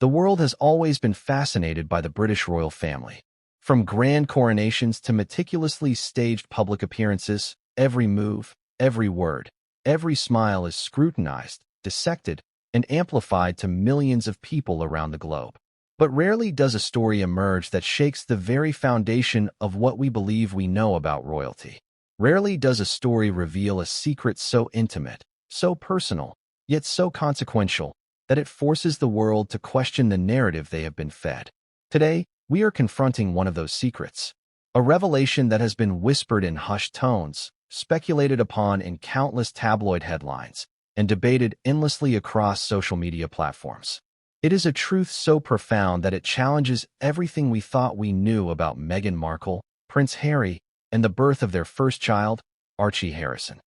The world has always been fascinated by the British royal family. From grand coronations to meticulously staged public appearances, every move, every word, every smile is scrutinized, dissected, and amplified to millions of people around the globe. But rarely does a story emerge that shakes the very foundation of what we believe we know about royalty. Rarely does a story reveal a secret so intimate, so personal, yet so consequential, that it forces the world to question the narrative they have been fed. Today, we are confronting one of those secrets, a revelation that has been whispered in hushed tones, speculated upon in countless tabloid headlines, and debated endlessly across social media platforms. It is a truth so profound that it challenges everything we thought we knew about Meghan Markle, Prince Harry, and the birth of their first child, Archie Harrison.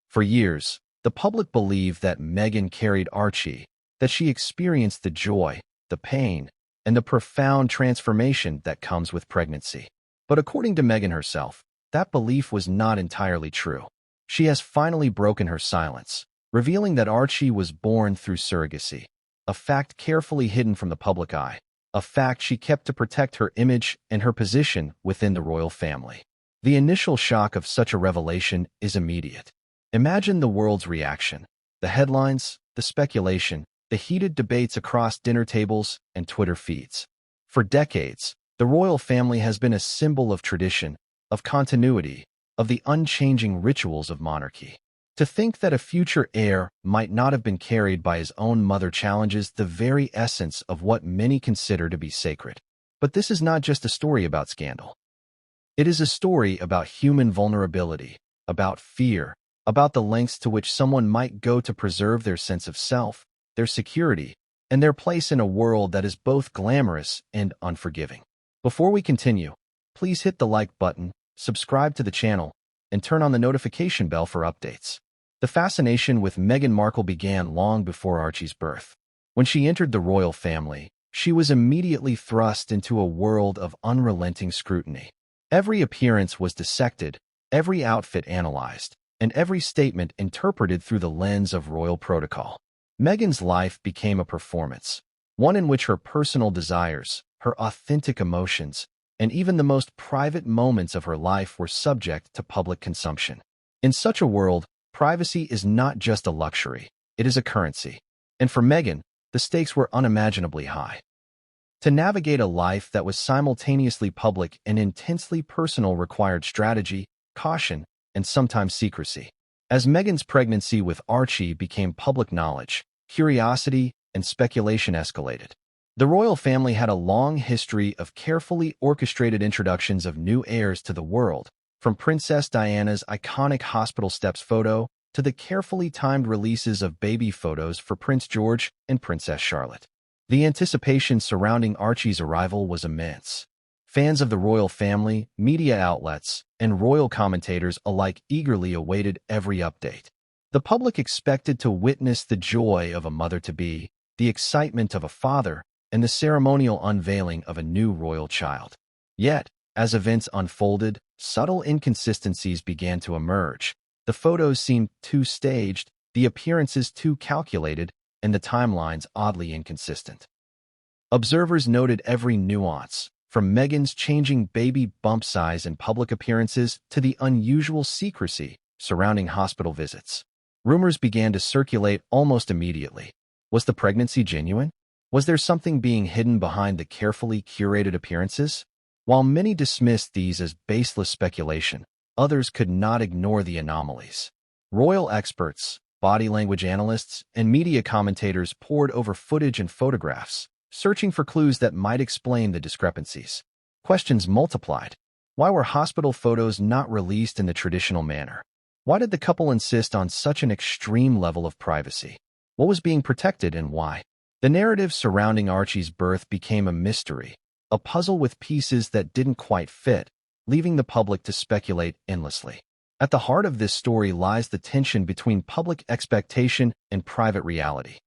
For years, the public believed that Meghan carried Archie, that she experienced the joy, the pain, and the profound transformation that comes with pregnancy. But according to Meghan herself, that belief was not entirely true. She has finally broken her silence, revealing that Archie was born through surrogacy, a fact carefully hidden from the public eye, a fact she kept to protect her image and her position within the royal family. The initial shock of such a revelation is immediate. Imagine the world's reaction, the headlines, the speculation, the heated debates across dinner tables and Twitter feeds. For decades, the royal family has been a symbol of tradition, of continuity, of the unchanging rituals of monarchy. To think that a future heir might not have been carried by his own mother challenges the very essence of what many consider to be sacred. But this is not just a story about scandal. It is a story about human vulnerability, about fear, about the lengths to which someone might go to preserve their sense of self, their security, and their place in a world that is both glamorous and unforgiving. Before we continue, please hit the like button, subscribe to the channel, and turn on the notification bell for updates. The fascination with Meghan Markle began long before Archie's birth. When she entered the royal family, she was immediately thrust into a world of unrelenting scrutiny. Every appearance was dissected, every outfit analyzed, and every statement interpreted through the lens of royal protocol. Meghan's life became a performance, one in which her personal desires, her authentic emotions, and even the most private moments of her life were subject to public consumption. In such a world, privacy is not just a luxury, it is a currency. And for Meghan, the stakes were unimaginably high. To navigate a life that was simultaneously public and intensely personal required strategy, caution, and sometimes secrecy. As Meghan's pregnancy with Archie became public knowledge, curiosity and speculation escalated. The royal family had a long history of carefully orchestrated introductions of new heirs to the world, from Princess Diana's iconic hospital steps photo to the carefully timed releases of baby photos for Prince George and Princess Charlotte. The anticipation surrounding Archie's arrival was immense. Fans of the royal family, media outlets, and royal commentators alike eagerly awaited every update. The public expected to witness the joy of a mother-to-be, the excitement of a father, and the ceremonial unveiling of a new royal child. Yet, as events unfolded, subtle inconsistencies began to emerge. The photos seemed too staged, the appearances too calculated, and the timelines oddly inconsistent. Observers noted every nuance, from Meghan's changing baby bump size in public appearances to the unusual secrecy surrounding hospital visits. Rumors began to circulate almost immediately. Was the pregnancy genuine? Was there something being hidden behind the carefully curated appearances? While many dismissed these as baseless speculation, others could not ignore the anomalies. Royal experts, body language analysts, and media commentators pored over footage and photographs, searching for clues that might explain the discrepancies. Questions multiplied. Why were hospital photos not released in the traditional manner? Why did the couple insist on such an extreme level of privacy? What was being protected and why? The narrative surrounding Archie's birth became a mystery, a puzzle with pieces that didn't quite fit, leaving the public to speculate endlessly. At the heart of this story lies the tension between public expectation and private reality.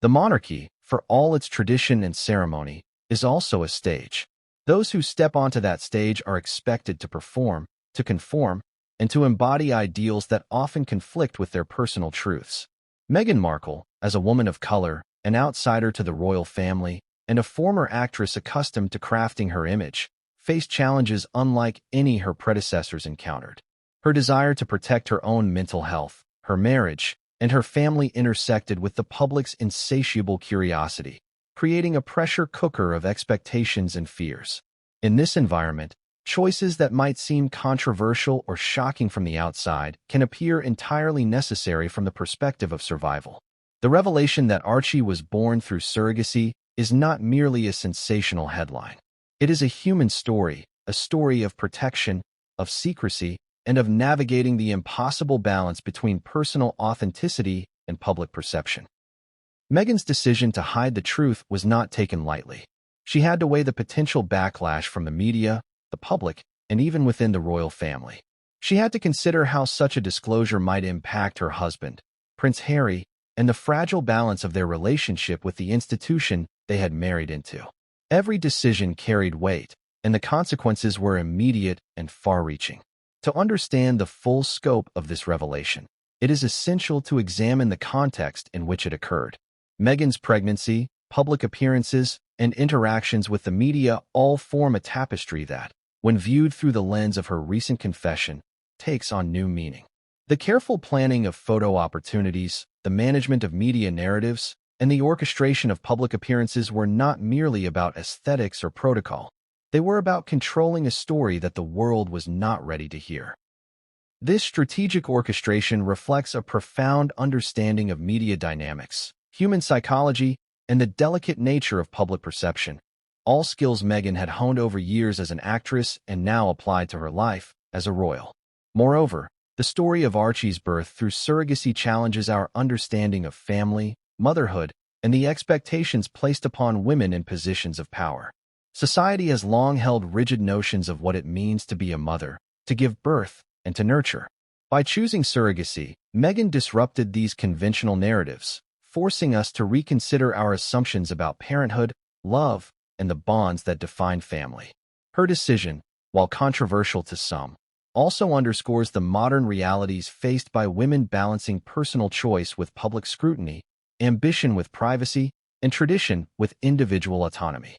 The monarchy, for all its tradition and ceremony, is also a stage. Those who step onto that stage are expected to perform, to conform, and to embody ideals that often conflict with their personal truths. Meghan Markle, as a woman of color, an outsider to the royal family, and a former actress accustomed to crafting her image, faced challenges unlike any her predecessors encountered. Her desire to protect her own mental health, her marriage, and her family intersected with the public's insatiable curiosity, creating a pressure cooker of expectations and fears. In this environment, choices that might seem controversial or shocking from the outside can appear entirely necessary from the perspective of survival. The revelation that Archie was born through surrogacy is not merely a sensational headline. It is a human story, a story of protection, of secrecy, and of navigating the impossible balance between personal authenticity and public perception. Meghan's decision to hide the truth was not taken lightly. She had to weigh the potential backlash from the media, the public, and even within the royal family. She had to consider how such a disclosure might impact her husband, Prince Harry, and the fragile balance of their relationship with the institution they had married into. Every decision carried weight, and the consequences were immediate and far-reaching. To understand the full scope of this revelation, it is essential to examine the context in which it occurred. Meghan's pregnancy, public appearances, and interactions with the media all form a tapestry that, when viewed through the lens of her recent confession, takes on new meaning. The careful planning of photo opportunities, the management of media narratives, and the orchestration of public appearances were not merely about aesthetics or protocol. They were about controlling a story that the world was not ready to hear. This strategic orchestration reflects a profound understanding of media dynamics, human psychology, and the delicate nature of public perception, all skills Meghan had honed over years as an actress and now applied to her life as a royal. Moreover, the story of Archie's birth through surrogacy challenges our understanding of family, motherhood, and the expectations placed upon women in positions of power. Society has long held rigid notions of what it means to be a mother, to give birth, and to nurture. By choosing surrogacy, Meghan disrupted these conventional narratives, forcing us to reconsider our assumptions about parenthood, love, and the bonds that define family. Her decision, while controversial to some, also underscores the modern realities faced by women balancing personal choice with public scrutiny, ambition with privacy, and tradition with individual autonomy.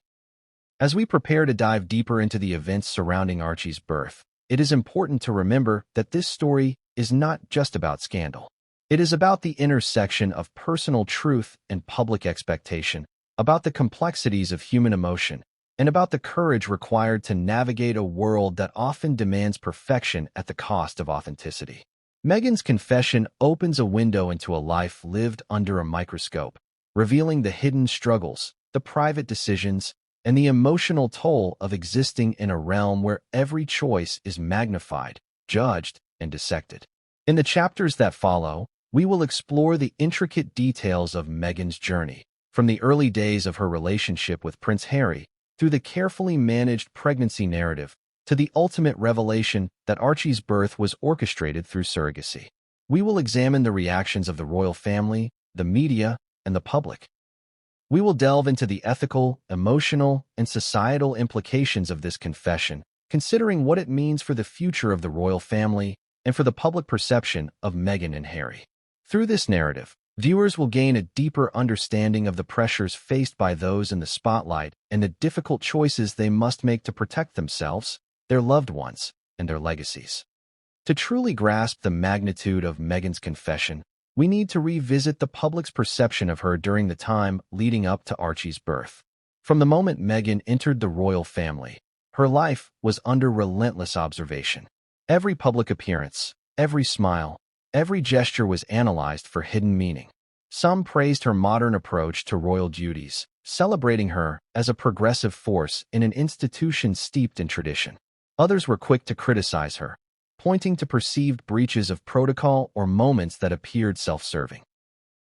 As we prepare to dive deeper into the events surrounding Archie's birth, it is important to remember that this story is not just about scandal. It is about the intersection of personal truth and public expectation, about the complexities of human emotion, and about the courage required to navigate a world that often demands perfection at the cost of authenticity. Meghan's confession opens a window into a life lived under a microscope, revealing the hidden struggles, the private decisions, and the emotional toll of existing in a realm where every choice is magnified, judged, and dissected. In the chapters that follow, we will explore the intricate details of Meghan's journey, from the early days of her relationship with Prince Harry, through the carefully managed pregnancy narrative, to the ultimate revelation that Archie's birth was orchestrated through surrogacy. We will examine the reactions of the royal family, the media, and the public. We will delve into the ethical, emotional, and societal implications of this confession, considering what it means for the future of the royal family and for the public perception of Meghan and Harry. Through this narrative, viewers will gain a deeper understanding of the pressures faced by those in the spotlight and the difficult choices they must make to protect themselves, their loved ones, and their legacies. To truly grasp the magnitude of Meghan's confession, we need to revisit the public's perception of her during the time leading up to Archie's birth. From the moment Meghan entered the royal family, her life was under relentless observation. Every public appearance, every smile, every gesture was analyzed for hidden meaning. Some praised her modern approach to royal duties, celebrating her as a progressive force in an institution steeped in tradition. Others were quick to criticize her, pointing to perceived breaches of protocol or moments that appeared self-serving.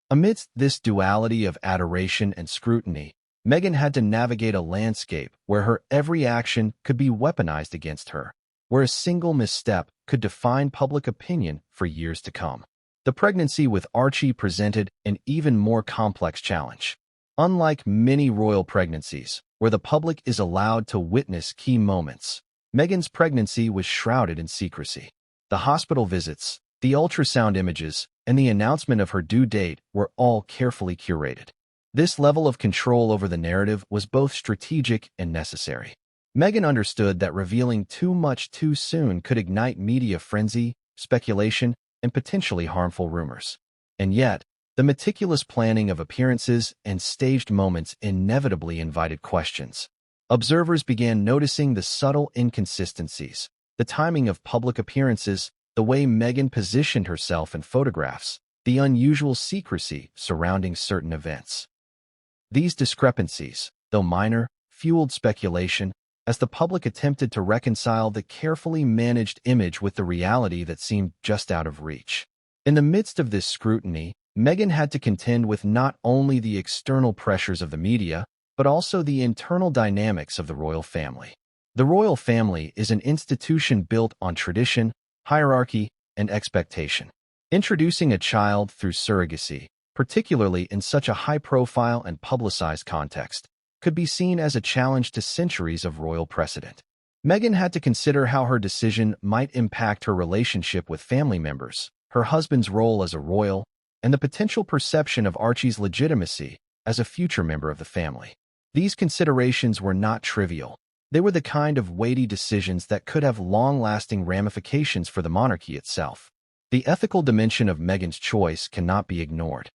Amidst this duality of adoration and scrutiny, Meghan had to navigate a landscape where her every action could be weaponized against her, where a single misstep could define public opinion for years to come. The pregnancy with Archie presented an even more complex challenge. Unlike many royal pregnancies, where the public is allowed to witness key moments, Meghan's pregnancy was shrouded in secrecy. The hospital visits, the ultrasound images, and the announcement of her due date were all carefully curated. This level of control over the narrative was both strategic and necessary. Meghan understood that revealing too much too soon could ignite media frenzy, speculation, and potentially harmful rumors. And yet, the meticulous planning of appearances and staged moments inevitably invited questions. Observers began noticing the subtle inconsistencies, the timing of public appearances, the way Meghan positioned herself in photographs, the unusual secrecy surrounding certain events. These discrepancies, though minor, fueled speculation as the public attempted to reconcile the carefully managed image with the reality that seemed just out of reach. In the midst of this scrutiny, Meghan had to contend with not only the external pressures of the media, but also the internal dynamics of the royal family. The royal family is an institution built on tradition, hierarchy, and expectation. Introducing a child through surrogacy, particularly in such a high-profile and publicized context, could be seen as a challenge to centuries of royal precedent. Meghan had to consider how her decision might impact her relationship with family members, her husband's role as a royal, and the potential perception of Archie's legitimacy as a future member of the family. These considerations were not trivial. They were the kind of weighty decisions that could have long-lasting ramifications for the monarchy itself. The ethical dimension of Meghan's choice cannot be ignored.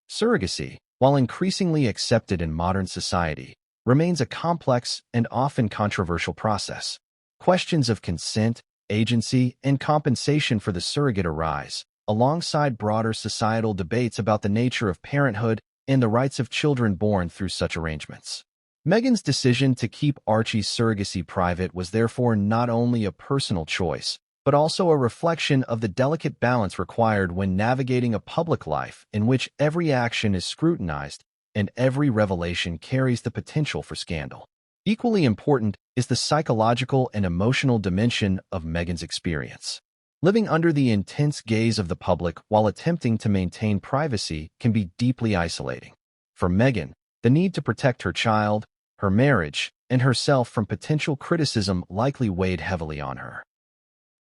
Surrogacy, while increasingly accepted in modern society, remains a complex and often controversial process. Questions of consent, agency, and compensation for the surrogate arise, alongside broader societal debates about the nature of parenthood and the rights of children born through such arrangements. Meghan's decision to keep Archie's surrogacy private was therefore not only a personal choice, but also a reflection of the delicate balance required when navigating a public life in which every action is scrutinized and every revelation carries the potential for scandal. Equally important is the psychological and emotional dimension of Meghan's experience. Living under the intense gaze of the public while attempting to maintain privacy can be deeply isolating. For Meghan, the need to protect her child, her marriage, and herself from potential criticism likely weighed heavily on her.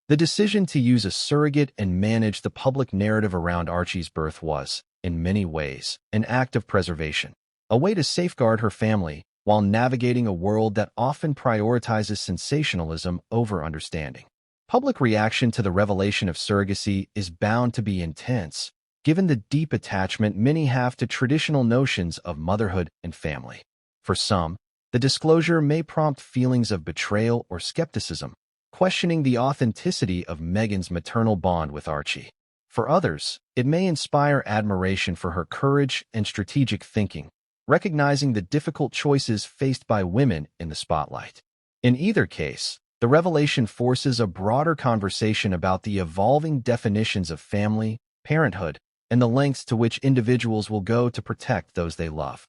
The decision to use a surrogate and manage the public narrative around Archie's birth was, in many ways, an act of preservation, a way to safeguard her family while navigating a world that often prioritizes sensationalism over understanding. Public reaction to the revelation of surrogacy is bound to be intense, given the deep attachment many have to traditional notions of motherhood and family. For some, the disclosure may prompt feelings of betrayal or skepticism, questioning the authenticity of Meghan's maternal bond with Archie. For others, it may inspire admiration for her courage and strategic thinking, recognizing the difficult choices faced by women in the spotlight. In either case, the revelation forces a broader conversation about the evolving definitions of family, parenthood, and the lengths to which individuals will go to protect those they love.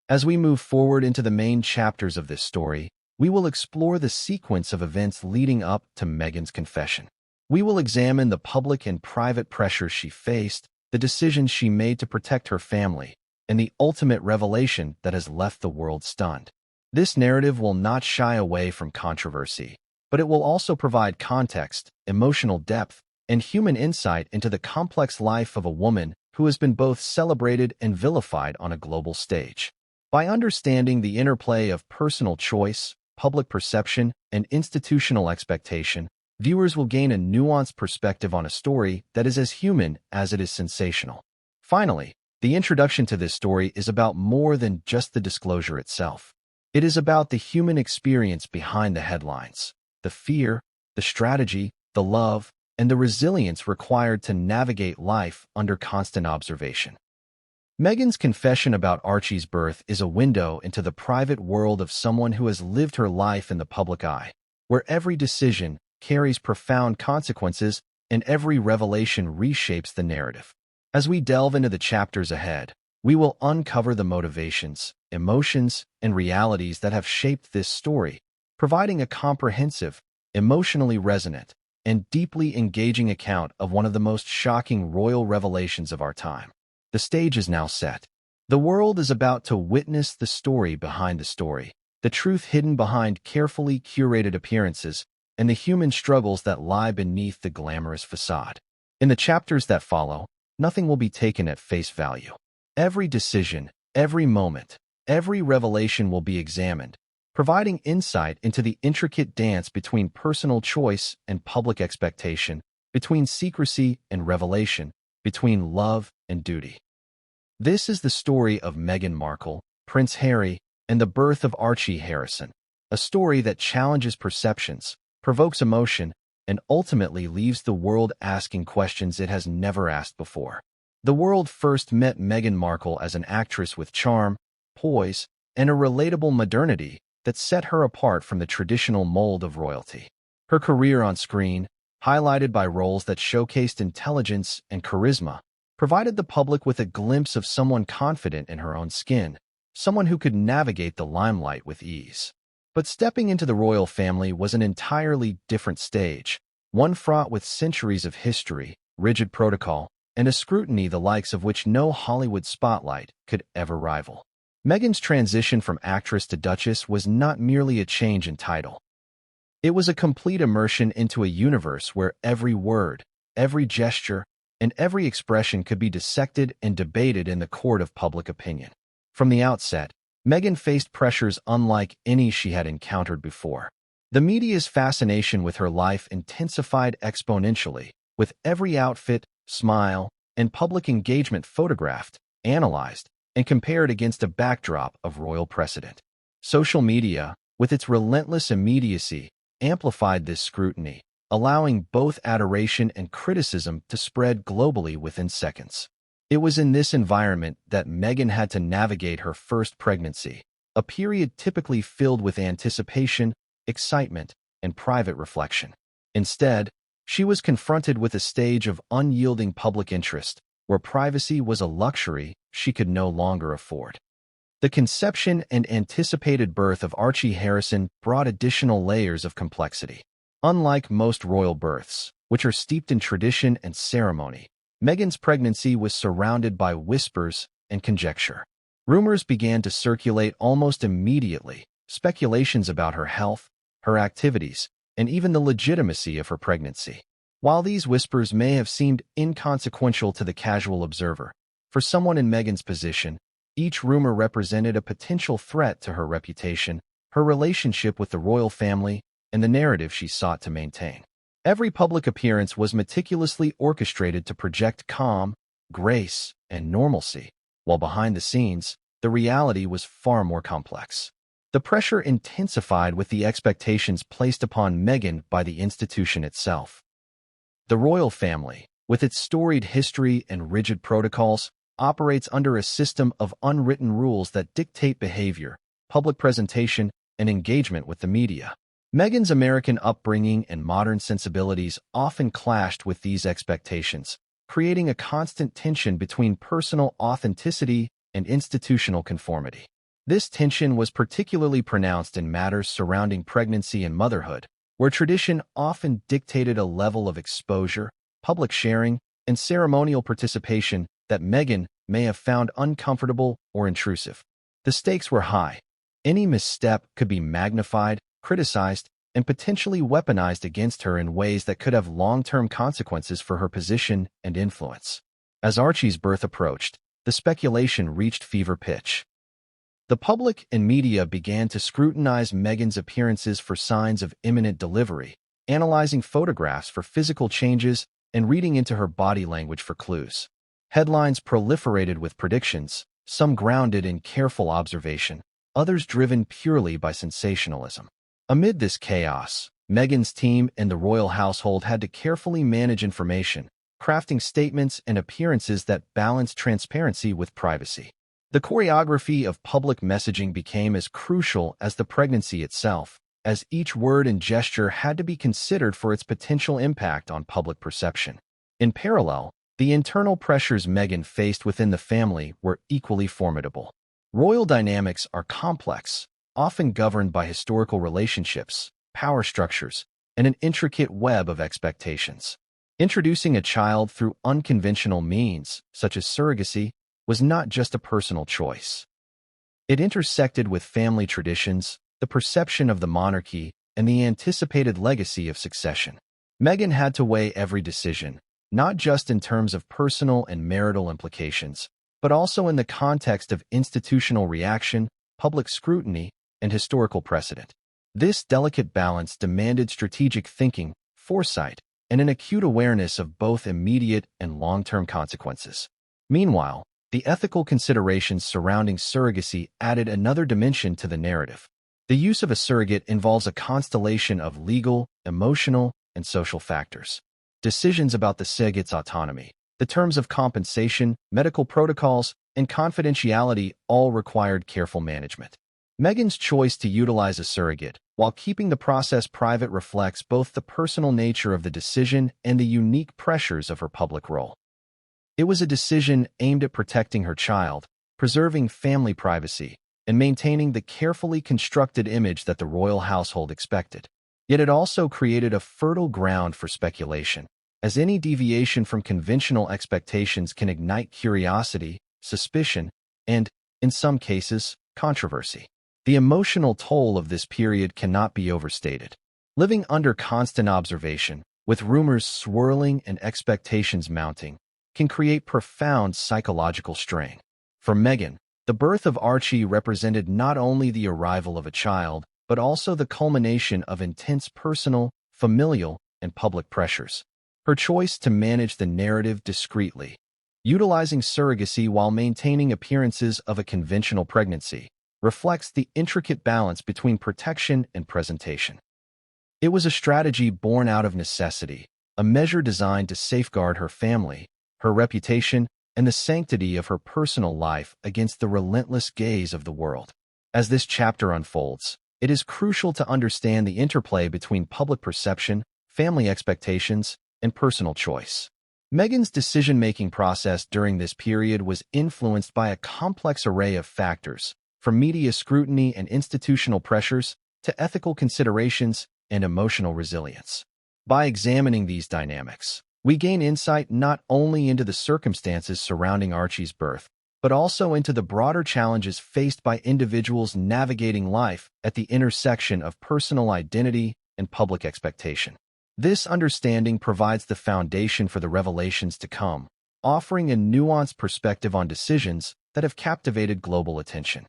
As we move forward into the main chapters of this story, we will explore the sequence of events leading up to Meghan's confession. We will examine the public and private pressures she faced, the decisions she made to protect her family, and the ultimate revelation that has left the world stunned. This narrative will not shy away from controversy, but it will also provide context, emotional depth, and human insight into the complex life of a woman who has been both celebrated and vilified on a global stage. By understanding the interplay of personal choice, public perception, and institutional expectation, viewers will gain a nuanced perspective on a story that is as human as it is sensational. Finally, the introduction to this story is about more than just the disclosure itself. It is about the human experience behind the headlines, the fear, the strategy, the love, and the resilience required to navigate life under constant observation. Meghan's confession about Archie's birth is a window into the private world of someone who has lived her life in the public eye, where every decision carries profound consequences and every revelation reshapes the narrative. As we delve into the chapters ahead, we will uncover the motivations, emotions, and realities that have shaped this story, providing a comprehensive, emotionally resonant, and deeply engaging account of one of the most shocking royal revelations of our time. The stage is now set. The world is about to witness the story behind the story, the truth hidden behind carefully curated appearances, and the human struggles that lie beneath the glamorous facade. In the chapters that follow, nothing will be taken at face value. Every decision, Every moment, every revelation will be examined, providing insight into the intricate dance between personal choice and public expectation, between secrecy and revelation, between love and duty. This is the story of Meghan Markle, Prince Harry, and the birth of Archie Harrison, a story that challenges perceptions, provokes emotion, and ultimately leaves the world asking questions it has never asked before. The world first met Meghan Markle as an actress with charm, poise, and a relatable modernity that set her apart from the traditional mold of royalty. Her career on screen, highlighted by roles that showcased intelligence and charisma, provided the public with a glimpse of someone confident in her own skin, someone who could navigate the limelight with ease. But stepping into the royal family was an entirely different stage, one fraught with centuries of history, rigid protocol, and a scrutiny the likes of which no Hollywood spotlight could ever rival. Meghan's transition from actress to duchess was not merely a change in title. It was a complete immersion into a universe where every word, every gesture, and every expression could be dissected and debated in the court of public opinion. From the outset, Meghan faced pressures unlike any she had encountered before. The media's fascination with her life intensified exponentially, with every outfit, smile, and public engagement photographed, analyzed, and compared against a backdrop of royal precedent. Social media, with its relentless immediacy, amplified this scrutiny, allowing both adoration and criticism to spread globally within seconds. It was in this environment that Meghan had to navigate her first pregnancy, a period typically filled with anticipation, excitement, and private reflection. Instead, she was confronted with a stage of unyielding public interest, where privacy was a luxury she could no longer afford. The conception and anticipated birth of Archie Harrison brought additional layers of complexity. Unlike most royal births, which are steeped in tradition and ceremony, Meghan's pregnancy was surrounded by whispers and conjecture. Rumors began to circulate almost immediately, speculations about her health, her activities, and even the legitimacy of her pregnancy. While these whispers may have seemed inconsequential to the casual observer, for someone in Meghan's position, each rumor represented a potential threat to her reputation, her relationship with the royal family, and the narrative she sought to maintain. Every public appearance was meticulously orchestrated to project calm, grace, and normalcy, while behind the scenes, the reality was far more complex. The pressure intensified with the expectations placed upon Meghan by the institution itself. The royal family, with its storied history and rigid protocols, operates under a system of unwritten rules that dictate behavior, public presentation, and engagement with the media. Meghan's American upbringing and modern sensibilities often clashed with these expectations, creating a constant tension between personal authenticity and institutional conformity. This tension was particularly pronounced in matters surrounding pregnancy and motherhood, where tradition often dictated a level of exposure, public sharing, and ceremonial participation that Meghan may have found uncomfortable or intrusive. The stakes were high. Any misstep could be magnified, criticized, and potentially weaponized against her in ways that could have long-term consequences for her position and influence. As Archie's birth approached, the speculation reached fever pitch. The public and media began to scrutinize Meghan's appearances for signs of imminent delivery, analyzing photographs for physical changes and reading into her body language for clues. Headlines proliferated with predictions, some grounded in careful observation, others driven purely by sensationalism. Amid this chaos, Meghan's team and the royal household had to carefully manage information, crafting statements and appearances that balanced transparency with privacy. The choreography of public messaging became as crucial as the pregnancy itself, as each word and gesture had to be considered for its potential impact on public perception. In parallel, the internal pressures Meghan faced within the family were equally formidable. Royal dynamics are complex, often governed by historical relationships, power structures, and an intricate web of expectations. Introducing a child through unconventional means, such as surrogacy, was not just a personal choice. It intersected with family traditions, the perception of the monarchy, and the anticipated legacy of succession. Meghan had to weigh every decision, not just in terms of personal and marital implications, but also in the context of institutional reaction, public scrutiny, and historical precedent. This delicate balance demanded strategic thinking, foresight, and an acute awareness of both immediate and long-term consequences. Meanwhile, the ethical considerations surrounding surrogacy added another dimension to the narrative. The use of a surrogate involves a constellation of legal, emotional, and social factors. Decisions about the surrogate's autonomy, the terms of compensation, medical protocols, and confidentiality all required careful management. Meghan's choice to utilize a surrogate, while keeping the process private, reflects both the personal nature of the decision and the unique pressures of her public role. It was a decision aimed at protecting her child, preserving family privacy, and maintaining the carefully constructed image that the royal household expected. Yet it also created a fertile ground for speculation, as any deviation from conventional expectations can ignite curiosity, suspicion, and, in some cases, controversy. The emotional toll of this period cannot be overstated. Living under constant observation, with rumors swirling and expectations mounting, can create profound psychological strain. For Meghan, the birth of Archie represented not only the arrival of a child, but also the culmination of intense personal, familial, and public pressures. Her choice to manage the narrative discreetly, utilizing surrogacy while maintaining appearances of a conventional pregnancy, reflects the intricate balance between protection and presentation. It was a strategy born out of necessity, a measure designed to safeguard her family, her reputation, and the sanctity of her personal life against the relentless gaze of the world. As this chapter unfolds, it is crucial to understand the interplay between public perception, family expectations, and personal choice. Meghan's decision-making process during this period was influenced by a complex array of factors, from media scrutiny and institutional pressures to ethical considerations and emotional resilience. By examining these dynamics, we gain insight not only into the circumstances surrounding Archie's birth, but also into the broader challenges faced by individuals navigating life at the intersection of personal identity and public expectation. This understanding provides the foundation for the revelations to come, offering a nuanced perspective on decisions that have captivated global attention.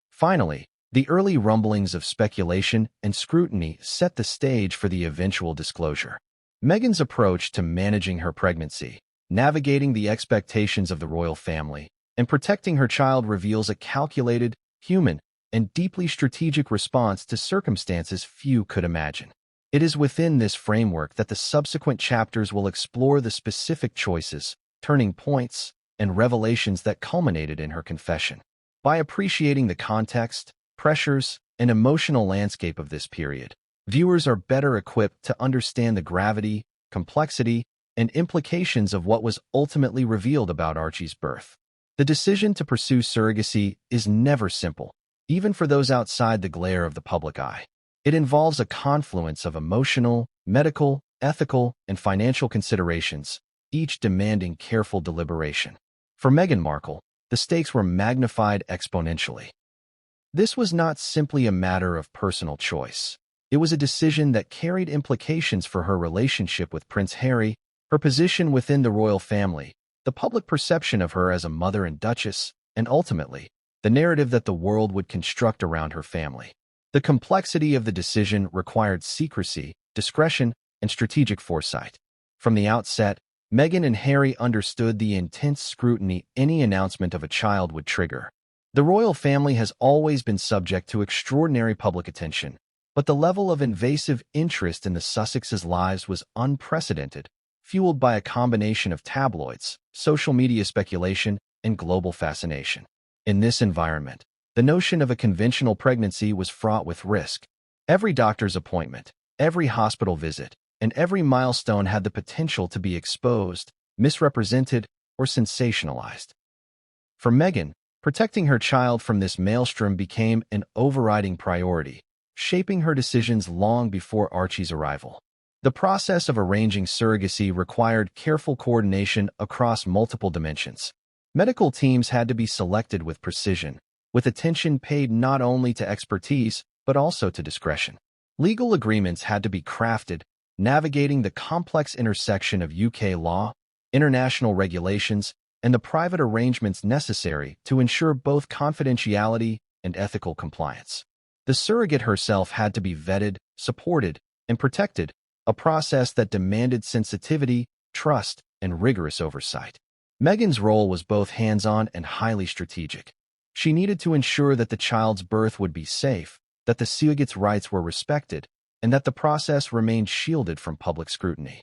Finally, the early rumblings of speculation and scrutiny set the stage for the eventual disclosure. Meghan's approach to managing her pregnancy, navigating the expectations of the royal family, and protecting her child reveals a calculated, human, and deeply strategic response to circumstances few could imagine. It is within this framework that the subsequent chapters will explore the specific choices, turning points, and revelations that culminated in her confession. By appreciating the context, pressures, and emotional landscape of this period, viewers are better equipped to understand the gravity, complexity, and implications of what was ultimately revealed about Archie's birth. The decision to pursue surrogacy is never simple, even for those outside the glare of the public eye. It involves a confluence of emotional, medical, ethical, and financial considerations, each demanding careful deliberation. For Meghan Markle, the stakes were magnified exponentially. This was not simply a matter of personal choice. It was a decision that carried implications for her relationship with Prince Harry, her position within the royal family, the public perception of her as a mother and duchess, and ultimately, the narrative that the world would construct around her family. The complexity of the decision required secrecy, discretion, and strategic foresight. From the outset, Meghan and Harry understood the intense scrutiny any announcement of a child would trigger. The royal family has always been subject to extraordinary public attention, but the level of invasive interest in the Sussexes' lives was unprecedented, fueled by a combination of tabloids, social media speculation, and global fascination. In this environment, the notion of a conventional pregnancy was fraught with risk. Every doctor's appointment, every hospital visit, and every milestone had the potential to be exposed, misrepresented, or sensationalized. For Meghan, protecting her child from this maelstrom became an overriding priority, shaping her decisions long before Archie's arrival. The process of arranging surrogacy required careful coordination across multiple dimensions. Medical teams had to be selected with precision, with attention paid not only to expertise, but also to discretion. Legal agreements had to be crafted, navigating the complex intersection of UK law, international regulations, and the private arrangements necessary to ensure both confidentiality and ethical compliance. The surrogate herself had to be vetted, supported, and protected, a process that demanded sensitivity, trust, and rigorous oversight. Meghan's role was both hands-on and highly strategic. She needed to ensure that the child's birth would be safe, that the surrogate's rights were respected, and that the process remained shielded from public scrutiny.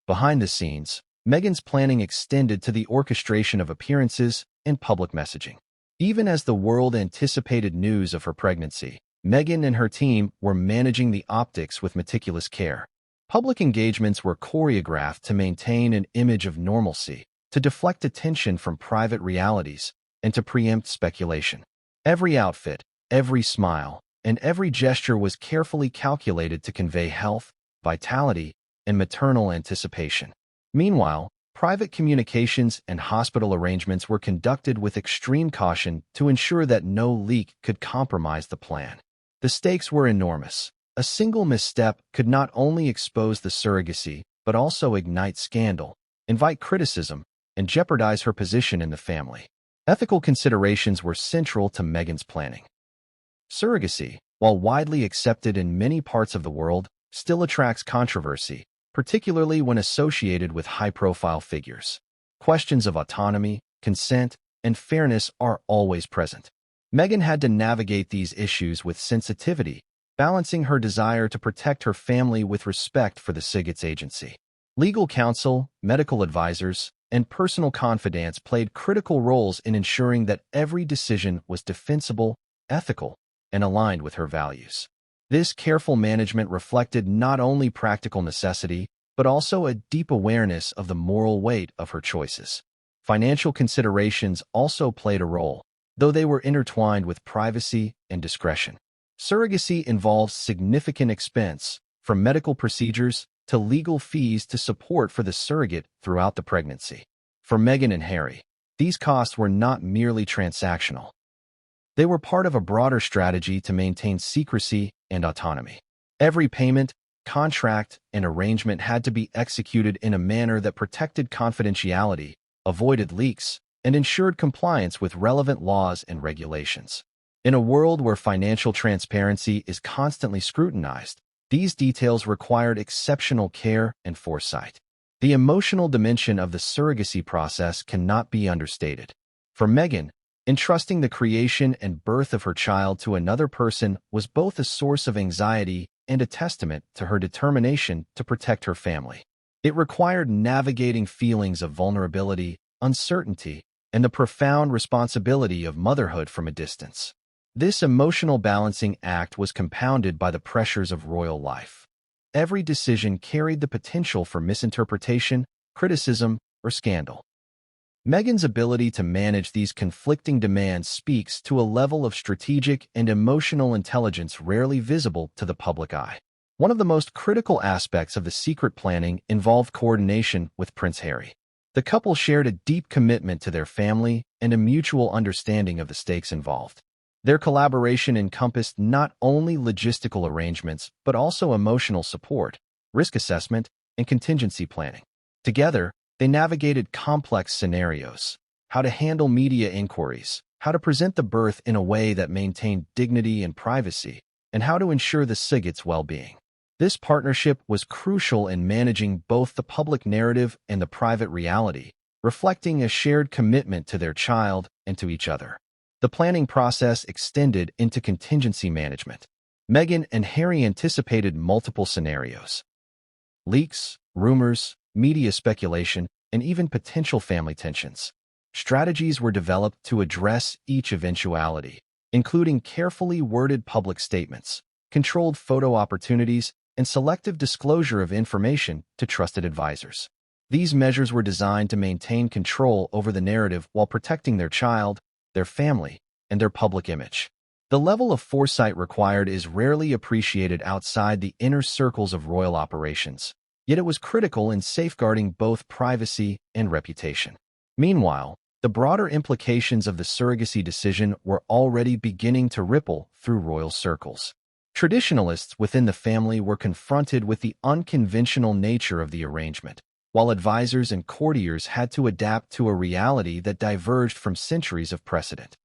Behind the scenes, Meghan's planning extended to the orchestration of appearances and public messaging. Even as the world anticipated news of her pregnancy, Meghan and her team were managing the optics with meticulous care. Public engagements were choreographed to maintain an image of normalcy, to deflect attention from private realities, and to preempt speculation. Every outfit, every smile, and every gesture was carefully calculated to convey health, vitality, and maternal anticipation. Meanwhile, private communications and hospital arrangements were conducted with extreme caution to ensure that no leak could compromise the plan. The stakes were enormous. A single misstep could not only expose the surrogacy, but also ignite scandal, invite criticism, and jeopardize her position in the family. Ethical considerations were central to Meghan's planning. Surrogacy, while widely accepted in many parts of the world, still attracts controversy, particularly when associated with high-profile figures. Questions of autonomy, consent, and fairness are always present. Meghan had to navigate these issues with sensitivity, balancing her desire to protect her family with respect for the surrogate's agency. Legal counsel, medical advisors, and personal confidants played critical roles in ensuring that every decision was defensible, ethical, and aligned with her values. This careful management reflected not only practical necessity, but also a deep awareness of the moral weight of her choices. Financial considerations also played a role, though they were intertwined with privacy and discretion. Surrogacy involves significant expense, from medical procedures to legal fees to support for the surrogate throughout the pregnancy. For Meghan and Harry, these costs were not merely transactional. They were part of a broader strategy to maintain secrecy and autonomy. Every payment, contract, and arrangement had to be executed in a manner that protected confidentiality, avoided leaks, and ensured compliance with relevant laws and regulations. In a world where financial transparency is constantly scrutinized, these details required exceptional care and foresight. The emotional dimension of the surrogacy process cannot be understated. For Meghan, entrusting the creation and birth of her child to another person was both a source of anxiety and a testament to her determination to protect her family. It required navigating feelings of vulnerability, uncertainty, and the profound responsibility of motherhood from a distance. This emotional balancing act was compounded by the pressures of royal life. Every decision carried the potential for misinterpretation, criticism, or scandal. Meghan's ability to manage these conflicting demands speaks to a level of strategic and emotional intelligence rarely visible to the public eye. One of the most critical aspects of the secret planning involved coordination with Prince Harry. The couple shared a deep commitment to their family and a mutual understanding of the stakes involved. Their collaboration encompassed not only logistical arrangements, but also emotional support, risk assessment, and contingency planning. Together, they navigated complex scenarios, how to handle media inquiries, how to present the birth in a way that maintained dignity and privacy, and how to ensure the surrogate's well-being. This partnership was crucial in managing both the public narrative and the private reality, reflecting a shared commitment to their child and to each other. The planning process extended into contingency management. Meghan and Harry anticipated multiple scenarios: leaks, rumors, media speculation, and even potential family tensions. Strategies were developed to address each eventuality, including carefully worded public statements, controlled photo opportunities, and selective disclosure of information to trusted advisors. These measures were designed to maintain control over the narrative while protecting their child, their family, and their public image. The level of foresight required is rarely appreciated outside the inner circles of royal operations, yet it was critical in safeguarding both privacy and reputation. Meanwhile, the broader implications of the surrogacy decision were already beginning to ripple through royal circles. Traditionalists within the family were confronted with the unconventional nature of the arrangement. while advisors and courtiers had to adapt to a reality that diverged from centuries of precedent.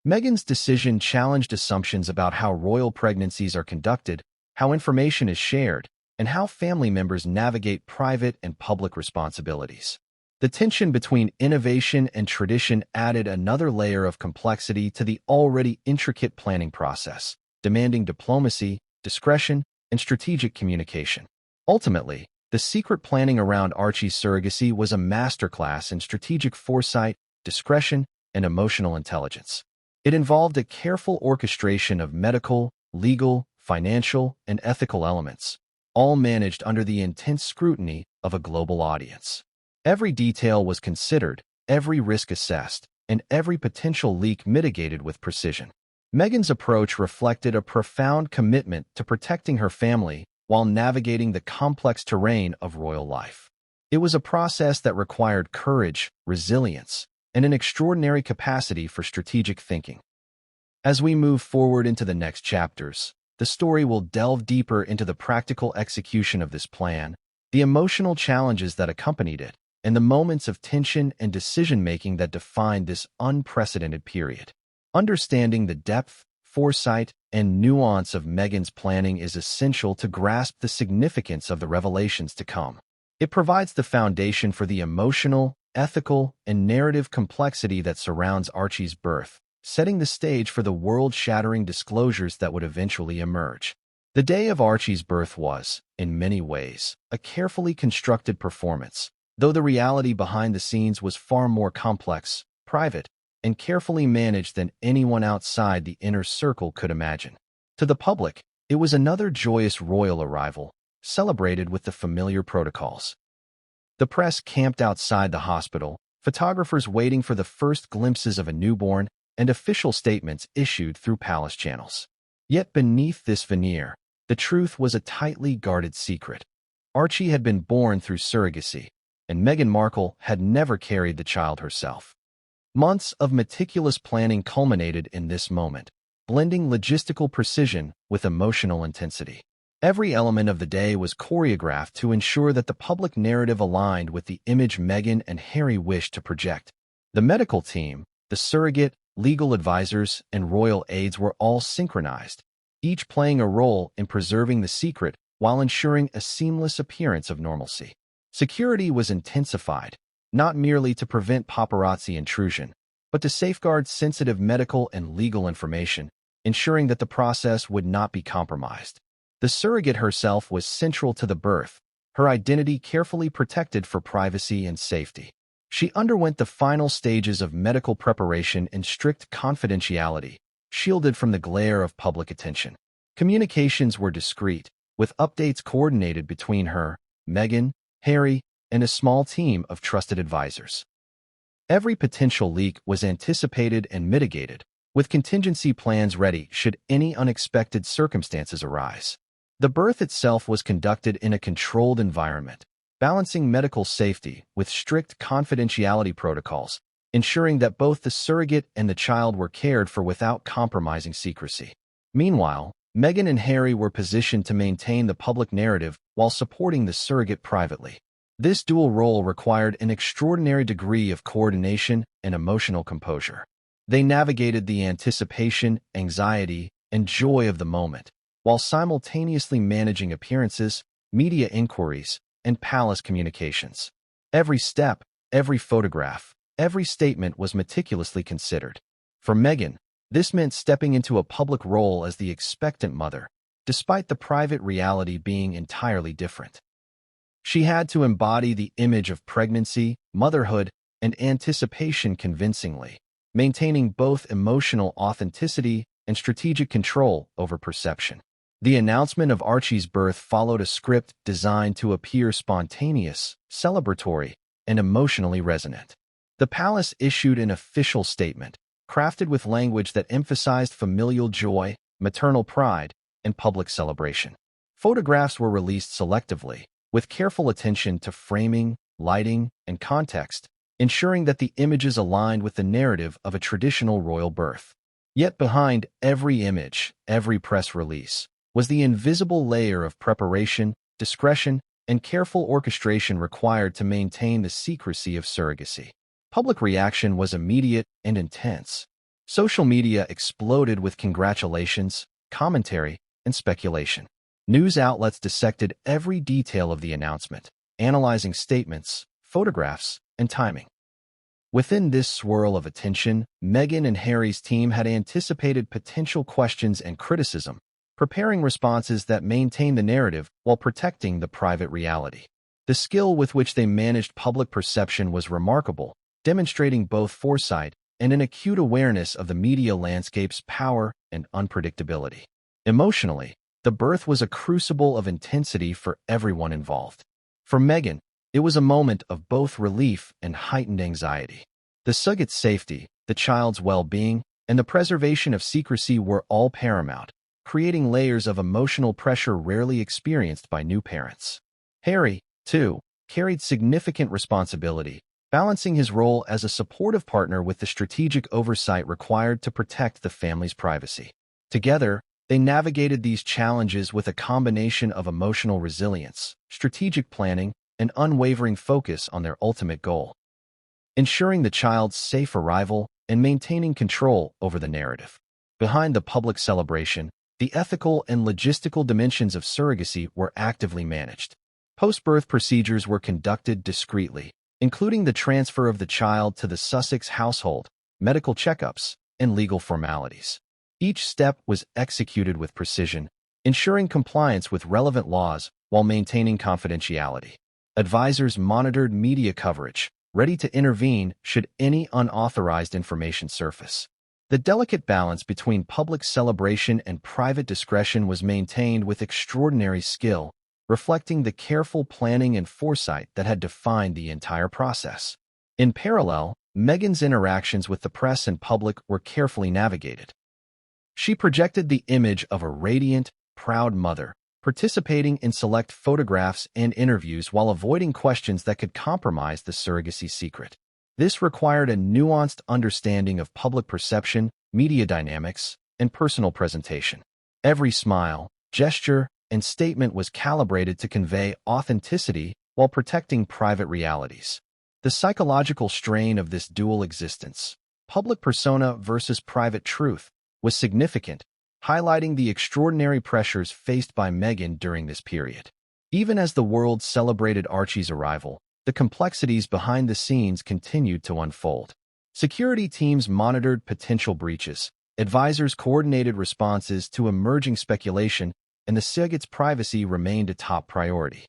Meghan's decision challenged assumptions about how royal pregnancies are conducted, how information is shared, and how family members navigate private and public responsibilities. The tension between innovation and tradition added another layer of complexity to the already intricate planning process, demanding diplomacy, discretion, and strategic communication. Ultimately, the secret planning around Archie's surrogacy was a masterclass in strategic foresight, discretion, and emotional intelligence. It involved a careful orchestration of medical, legal, financial, and ethical elements, all managed under the intense scrutiny of a global audience. Every detail was considered, every risk assessed, and every potential leak mitigated with precision. Meghan's approach reflected a profound commitment to protecting her family while navigating the complex terrain of royal life. It was a process that required courage, resilience, and an extraordinary capacity for strategic thinking. As we move forward into the next chapters, the story will delve deeper into the practical execution of this plan, the emotional challenges that accompanied it, and the moments of tension and decision-making that defined this unprecedented period. Understanding the depth, foresight, and nuance of Meghan's planning is essential to grasp the significance of the revelations to come. It provides the foundation for the emotional, ethical, and narrative complexity that surrounds Archie's birth, setting the stage for the world-shattering disclosures that would eventually emerge. The day of Archie's birth was, in many ways, a carefully constructed performance, though the reality behind the scenes was far more complex, private, and carefully managed than anyone outside the inner circle could imagine. To the public, it was another joyous royal arrival, celebrated with the familiar protocols. The press camped outside the hospital, photographers waiting for the first glimpses of a newborn, and official statements issued through palace channels. Yet beneath this veneer, the truth was a tightly guarded secret. Archie had been born through surrogacy, and Meghan Markle had never carried the child herself. Months of meticulous planning culminated in this moment, blending logistical precision with emotional intensity. Every element of the day was choreographed to ensure that the public narrative aligned with the image Meghan and Harry wished to project. The medical team, the surrogate, legal advisors, and royal aides were all synchronized, each playing a role in preserving the secret while ensuring a seamless appearance of normalcy. Security was intensified, not merely to prevent paparazzi intrusion, but to safeguard sensitive medical and legal information, ensuring that the process would not be compromised. The surrogate herself was central to the birth, her identity carefully protected for privacy and safety. She underwent the final stages of medical preparation in strict confidentiality, shielded from the glare of public attention. Communications were discreet, with updates coordinated between her, Meghan, Harry, and a small team of trusted advisors. Every potential leak was anticipated and mitigated, with contingency plans ready should any unexpected circumstances arise. The birth itself was conducted in a controlled environment, balancing medical safety with strict confidentiality protocols, ensuring that both the surrogate and the child were cared for without compromising secrecy. Meanwhile, Meghan and Harry were positioned to maintain the public narrative while supporting the surrogate privately. This dual role required an extraordinary degree of coordination and emotional composure. They navigated the anticipation, anxiety, and joy of the moment, while simultaneously managing appearances, media inquiries, and palace communications. Every step, every photograph, every statement was meticulously considered. For Meghan, this meant stepping into a public role as the expectant mother, despite the private reality being entirely different. She had to embody the image of pregnancy, motherhood, and anticipation convincingly, maintaining both emotional authenticity and strategic control over perception. The announcement of Archie's birth followed a script designed to appear spontaneous, celebratory, and emotionally resonant. The palace issued an official statement, crafted with language that emphasized familial joy, maternal pride, and public celebration. Photographs were released selectively, with careful attention to framing, lighting, and context, ensuring that the images aligned with the narrative of a traditional royal birth. Yet behind every image, every press release, was the invisible layer of preparation, discretion, and careful orchestration required to maintain the secrecy of surrogacy. Public reaction was immediate and intense. Social media exploded with congratulations, commentary, and speculation. News outlets dissected every detail of the announcement, analyzing statements, photographs, and timing. Within this swirl of attention, Meghan and Harry's team had anticipated potential questions and criticism, preparing responses that maintained the narrative while protecting the private reality. The skill with which they managed public perception was remarkable, demonstrating both foresight and an acute awareness of the media landscape's power and unpredictability. Emotionally, the birth was a crucible of intensity for everyone involved. For Meghan, it was a moment of both relief and heightened anxiety. The surrogate's safety, the child's well-being, and the preservation of secrecy were all paramount, creating layers of emotional pressure rarely experienced by new parents. Harry, too, carried significant responsibility, balancing his role as a supportive partner with the strategic oversight required to protect the family's privacy. Together, they navigated these challenges with a combination of emotional resilience, strategic planning, and unwavering focus on their ultimate goal: ensuring the child's safe arrival and maintaining control over the narrative. Behind the public celebration, the ethical and logistical dimensions of surrogacy were actively managed. Post-birth procedures were conducted discreetly, including the transfer of the child to the Sussex household, medical checkups, and legal formalities. Each step was executed with precision, ensuring compliance with relevant laws while maintaining confidentiality. Advisors monitored media coverage, ready to intervene should any unauthorized information surface. The delicate balance between public celebration and private discretion was maintained with extraordinary skill, reflecting the careful planning and foresight that had defined the entire process. In parallel, Meghan's interactions with the press and public were carefully navigated. She projected the image of a radiant, proud mother, participating in select photographs and interviews while avoiding questions that could compromise the surrogacy secret. This required a nuanced understanding of public perception, media dynamics, and personal presentation. Every smile, gesture, and statement was calibrated to convey authenticity while protecting private realities. The psychological strain of this dual existence, public persona versus private truth, was significant, highlighting the extraordinary pressures faced by Meghan during this period. Even as the world celebrated Archie's arrival, the complexities behind the scenes continued to unfold. Security teams monitored potential breaches, advisors coordinated responses to emerging speculation, and the surrogate's privacy remained a top priority.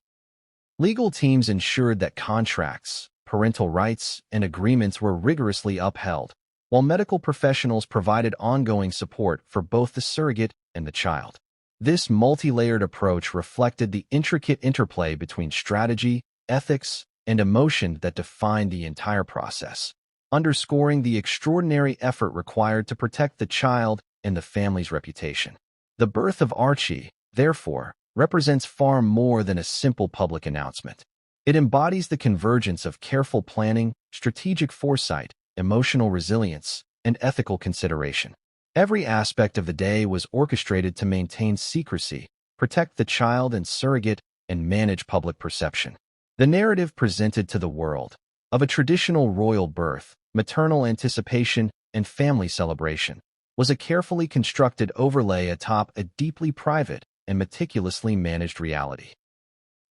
Legal teams ensured that contracts, parental rights, and agreements were rigorously upheld, while medical professionals provided ongoing support for both the surrogate and the child. This multi-layered approach reflected the intricate interplay between strategy, ethics, and emotion that defined the entire process, underscoring the extraordinary effort required to protect the child and the family's reputation. The birth of Archie, therefore, represents far more than a simple public announcement. It embodies the convergence of careful planning, strategic foresight, emotional resilience, and ethical consideration. Every aspect of the day was orchestrated to maintain secrecy, protect the child and surrogate, and manage public perception. The narrative presented to the world, of a traditional royal birth, maternal anticipation, and family celebration, was a carefully constructed overlay atop a deeply private and meticulously managed reality.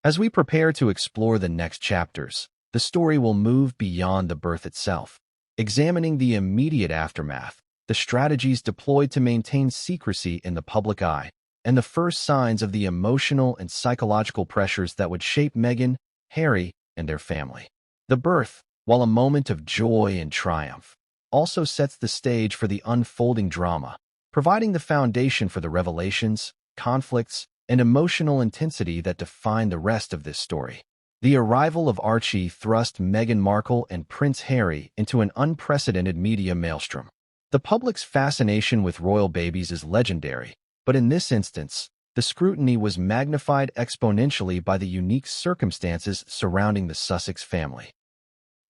As we prepare to explore the next chapters, the story will move beyond the birth itself, examining the immediate aftermath, the strategies deployed to maintain secrecy in the public eye, and the first signs of the emotional and psychological pressures that would shape Meghan, Harry, and their family. The birth, while a moment of joy and triumph, also sets the stage for the unfolding drama, providing the foundation for the revelations, conflicts, and emotional intensity that define the rest of this story. The arrival of Archie thrust Meghan Markle and Prince Harry into an unprecedented media maelstrom. The public's fascination with royal babies is legendary, but in this instance, the scrutiny was magnified exponentially by the unique circumstances surrounding the Sussex family.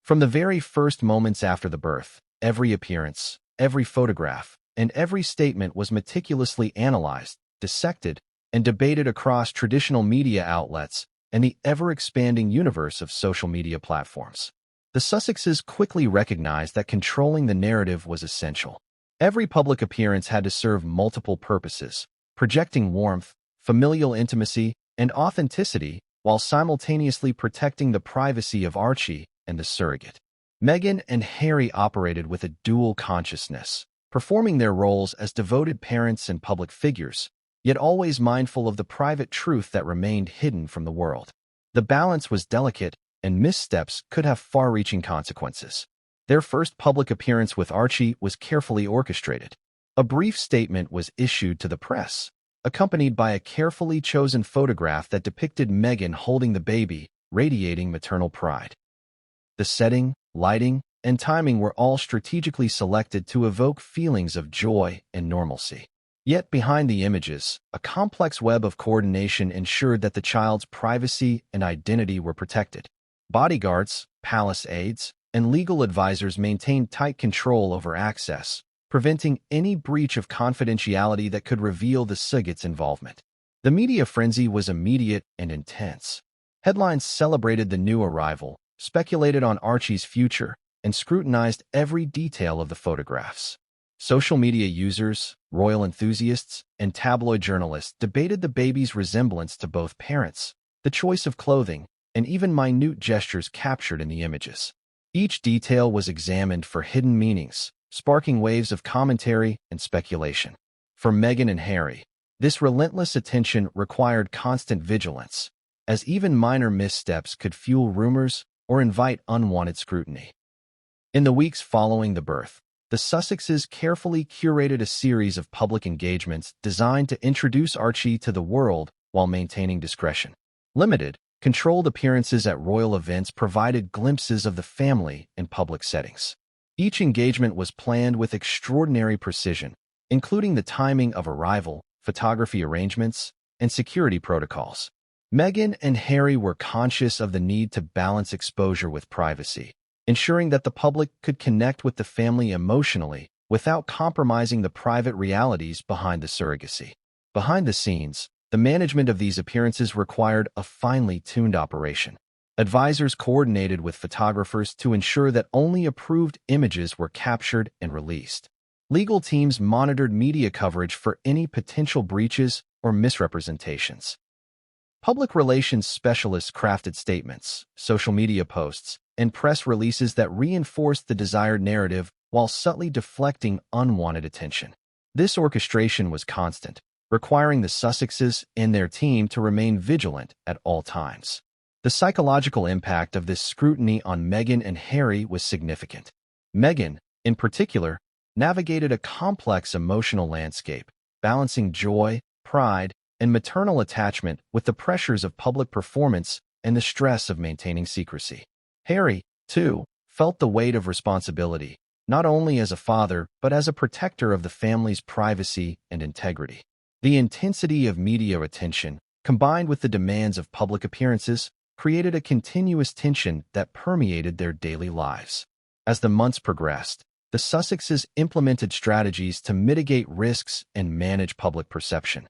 From the very first moments after the birth, every appearance, every photograph, and every statement was meticulously analyzed, dissected, and debated across traditional media outlets, and the ever-expanding universe of social media platforms. The Sussexes quickly recognized that controlling the narrative was essential. Every public appearance had to serve multiple purposes, projecting warmth, familial intimacy, and authenticity while simultaneously protecting the privacy of Archie and the surrogate. Meghan and Harry operated with a dual consciousness, performing their roles as devoted parents and public figures, yet always mindful of the private truth that remained hidden from the world. The balance was delicate, and missteps could have far-reaching consequences. Their first public appearance with Archie was carefully orchestrated. A brief statement was issued to the press, accompanied by a carefully chosen photograph that depicted Meghan holding the baby, radiating maternal pride. The setting, lighting, and timing were all strategically selected to evoke feelings of joy and normalcy. Yet behind the images, a complex web of coordination ensured that the child's privacy and identity were protected. Bodyguards, palace aides, and legal advisors maintained tight control over access, preventing any breach of confidentiality that could reveal the surrogate's involvement. The media frenzy was immediate and intense. Headlines celebrated the new arrival, speculated on Archie's future, and scrutinized every detail of the photographs. Social media users, royal enthusiasts, and tabloid journalists debated the baby's resemblance to both parents, the choice of clothing, and even minute gestures captured in the images. Each detail was examined for hidden meanings, sparking waves of commentary and speculation. For Meghan and Harry, this relentless attention required constant vigilance, as even minor missteps could fuel rumors or invite unwanted scrutiny. In the weeks following the birth, the Sussexes carefully curated a series of public engagements designed to introduce Archie to the world while maintaining discretion. Limited, controlled appearances at royal events provided glimpses of the family in public settings. Each engagement was planned with extraordinary precision, including the timing of arrival, photography arrangements, and security protocols. Meghan and Harry were conscious of the need to balance exposure with privacy, ensuring that the public could connect with the family emotionally without compromising the private realities behind the surrogacy. Behind the scenes, the management of these appearances required a finely tuned operation. Advisors coordinated with photographers to ensure that only approved images were captured and released. Legal teams monitored media coverage for any potential breaches or misrepresentations. Public relations specialists crafted statements, social media posts, and press releases that reinforced the desired narrative while subtly deflecting unwanted attention. This orchestration was constant, requiring the Sussexes and their team to remain vigilant at all times. The psychological impact of this scrutiny on Meghan and Harry was significant. Meghan, in particular, navigated a complex emotional landscape, balancing joy, pride, and maternal attachment with the pressures of public performance and the stress of maintaining secrecy. Harry, too, felt the weight of responsibility, not only as a father but as a protector of the family's privacy and integrity. The intensity of media attention, combined with the demands of public appearances, created a continuous tension that permeated their daily lives. As the months progressed, the Sussexes implemented strategies to mitigate risks and manage public perception.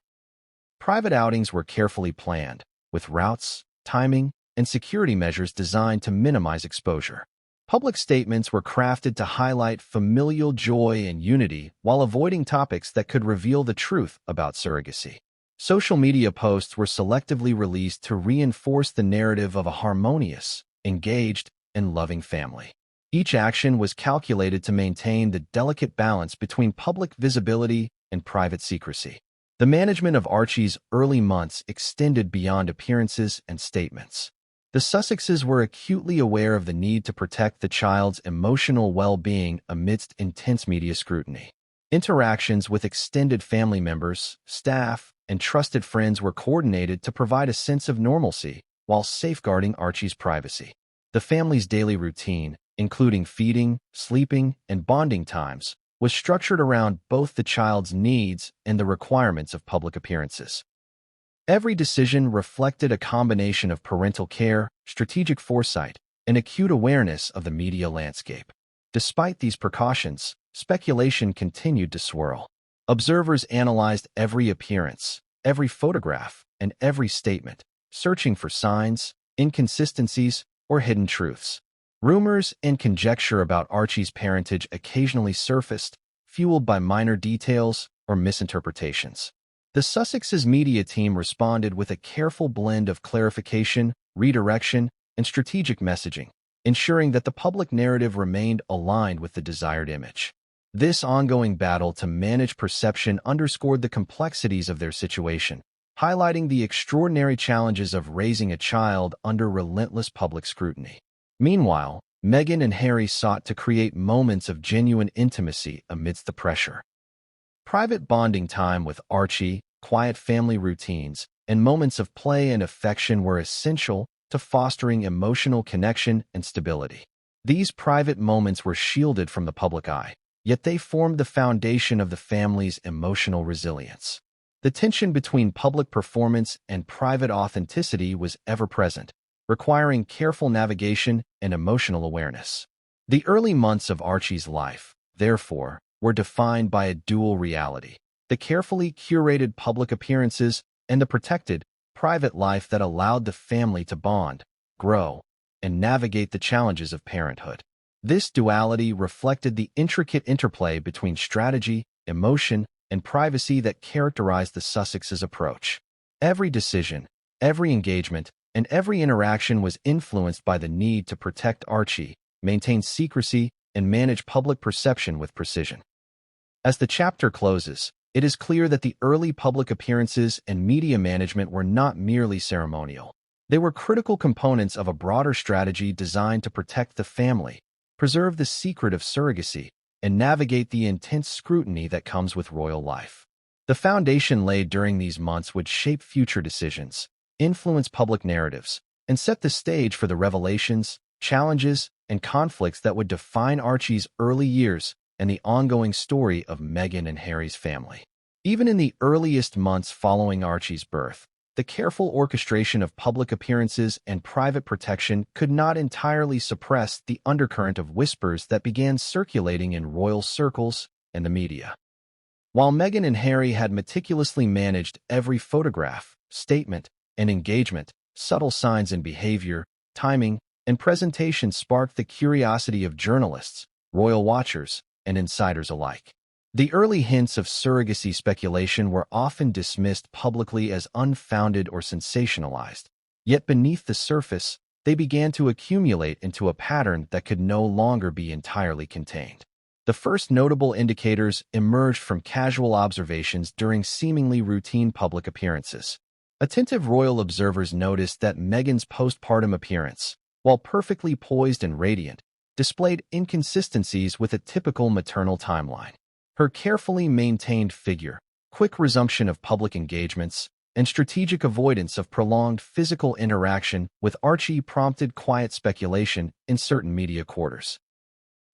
Private outings were carefully planned, with routes, timing, and security measures designed to minimize exposure. Public statements were crafted to highlight familial joy and unity while avoiding topics that could reveal the truth about surrogacy. Social media posts were selectively released to reinforce the narrative of a harmonious, engaged, and loving family. Each action was calculated to maintain the delicate balance between public visibility and private secrecy. The management of Archie's early months extended beyond appearances and statements. The Sussexes were acutely aware of the need to protect the child's emotional well-being amidst intense media scrutiny. Interactions with extended family members, staff, and trusted friends were coordinated to provide a sense of normalcy while safeguarding Archie's privacy. The family's daily routine, including feeding, sleeping, and bonding times, was structured around both the child's needs and the requirements of public appearances. Every decision reflected a combination of parental care, strategic foresight, and acute awareness of the media landscape. Despite these precautions, speculation continued to swirl. Observers analyzed every appearance, every photograph, and every statement, searching for signs, inconsistencies, or hidden truths. Rumors and conjecture about Archie's parentage occasionally surfaced, fueled by minor details or misinterpretations. The Sussex's media team responded with a careful blend of clarification, redirection, and strategic messaging, ensuring that the public narrative remained aligned with the desired image. This ongoing battle to manage perception underscored the complexities of their situation, highlighting the extraordinary challenges of raising a child under relentless public scrutiny. Meanwhile, Meghan and Harry sought to create moments of genuine intimacy amidst the pressure. Private bonding time with Archie, quiet family routines, and moments of play and affection were essential to fostering emotional connection and stability. These private moments were shielded from the public eye, yet they formed the foundation of the family's emotional resilience. The tension between public performance and private authenticity was ever present, requiring careful navigation and emotional awareness. The early months of Archie's life, therefore, were defined by a dual reality: the carefully curated public appearances and the protected, private life that allowed the family to bond, grow, and navigate the challenges of parenthood. This duality reflected the intricate interplay between strategy, emotion, and privacy that characterized the Sussex's approach. Every decision, every engagement, and every interaction was influenced by the need to protect Archie, maintain secrecy, and manage public perception with precision. As the chapter closes, it is clear that the early public appearances and media management were not merely ceremonial. They were critical components of a broader strategy designed to protect the family, preserve the secret of surrogacy, and navigate the intense scrutiny that comes with royal life. The foundation laid during these months would shape future decisions, influence public narratives, and set the stage for the revelations, challenges, and conflicts that would define Archie's early years and the ongoing story of Meghan and Harry's family. Even in the earliest months following Archie's birth, the careful orchestration of public appearances and private protection could not entirely suppress the undercurrent of whispers that began circulating in royal circles and the media. While Meghan and Harry had meticulously managed every photograph, statement, and engagement, subtle signs in behavior, timing, and presentation sparked the curiosity of journalists, royal watchers, and insiders alike. The early hints of surrogacy speculation were often dismissed publicly as unfounded or sensationalized. Yet beneath the surface, they began to accumulate into a pattern that could no longer be entirely contained. The first notable indicators emerged from casual observations during seemingly routine public appearances. Attentive royal observers noticed that Meghan's postpartum appearance, while perfectly poised and radiant, displayed inconsistencies with a typical maternal timeline. Her carefully maintained figure, quick resumption of public engagements, and strategic avoidance of prolonged physical interaction with Archie prompted quiet speculation in certain media quarters.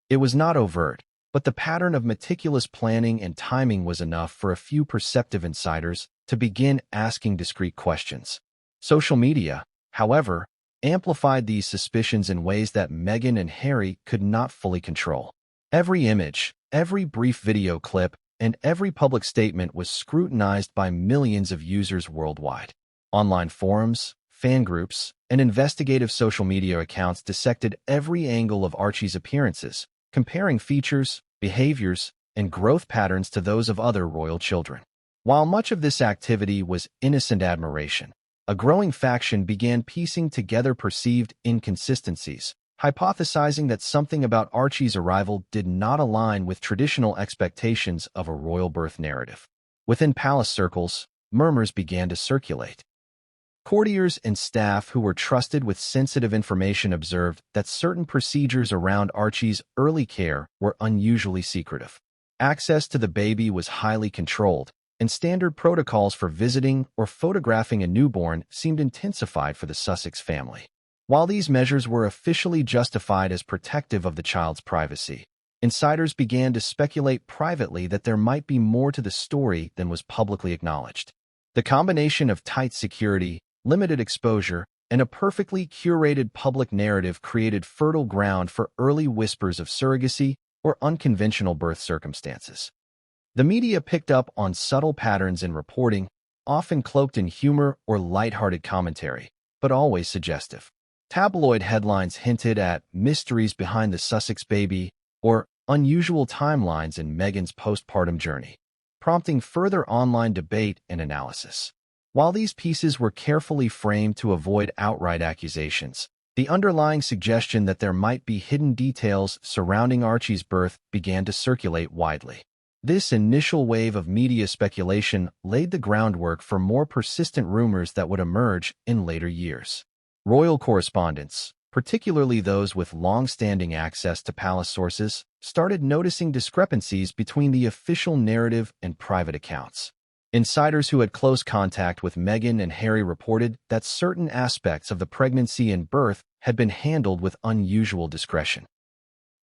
It was not overt, but the pattern of meticulous planning and timing was enough for a few perceptive insiders to begin asking discreet questions. Social media, however, amplified these suspicions in ways that Meghan and Harry could not fully control. Every image, every brief video clip, and every public statement was scrutinized by millions of users worldwide. Online forums, fan groups, and investigative social media accounts dissected every angle of Archie's appearances, comparing features, behaviors, and growth patterns to those of other royal children. While much of this activity was innocent admiration, a growing faction began piecing together perceived inconsistencies, hypothesizing that something about Archie's arrival did not align with traditional expectations of a royal birth narrative. Within palace circles, murmurs began to circulate. Courtiers and staff who were trusted with sensitive information observed that certain procedures around Archie's early care were unusually secretive. Access to the baby was highly controlled, and standard protocols for visiting or photographing a newborn seemed intensified for the Sussex family. While these measures were officially justified as protective of the child's privacy, insiders began to speculate privately that there might be more to the story than was publicly acknowledged. The combination of tight security, limited exposure, and a perfectly curated public narrative created fertile ground for early whispers of surrogacy or unconventional birth circumstances. The media picked up on subtle patterns in reporting, often cloaked in humor or lighthearted commentary, but always suggestive. Tabloid headlines hinted at mysteries behind the Sussex baby or unusual timelines in Meghan's postpartum journey, prompting further online debate and analysis. While these pieces were carefully framed to avoid outright accusations, the underlying suggestion that there might be hidden details surrounding Archie's birth began to circulate widely. This initial wave of media speculation laid the groundwork for more persistent rumors that would emerge in later years. Royal correspondents, particularly those with long-standing access to palace sources, started noticing discrepancies between the official narrative and private accounts. Insiders who had close contact with Meghan and Harry reported that certain aspects of the pregnancy and birth had been handled with unusual discretion.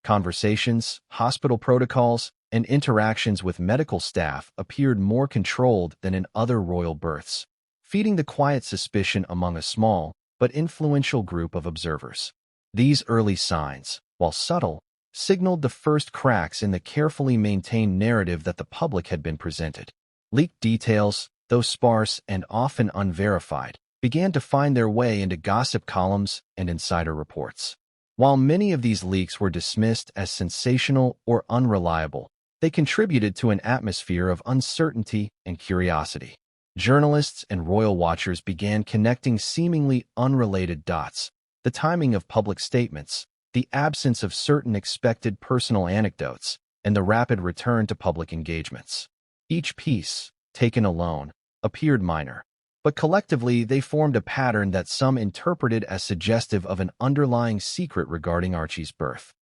Conversations, hospital protocols, and interactions with medical staff appeared more controlled than in other royal births, feeding the quiet suspicion among a small but influential group of observers. These early signs, while subtle, signaled the first cracks in the carefully maintained narrative that the public had been presented. Leaked details, though sparse and often unverified, began to find their way into gossip columns and insider reports. While many of these leaks were dismissed as sensational or unreliable, they contributed to an atmosphere of uncertainty and curiosity. Journalists and royal watchers began connecting seemingly unrelated dots: the timing of public statements, the absence of certain expected personal anecdotes, and the rapid return to public engagements. Each piece, taken alone, appeared minor, but collectively they formed a pattern that some interpreted as suggestive of an underlying secret regarding Archie's birth.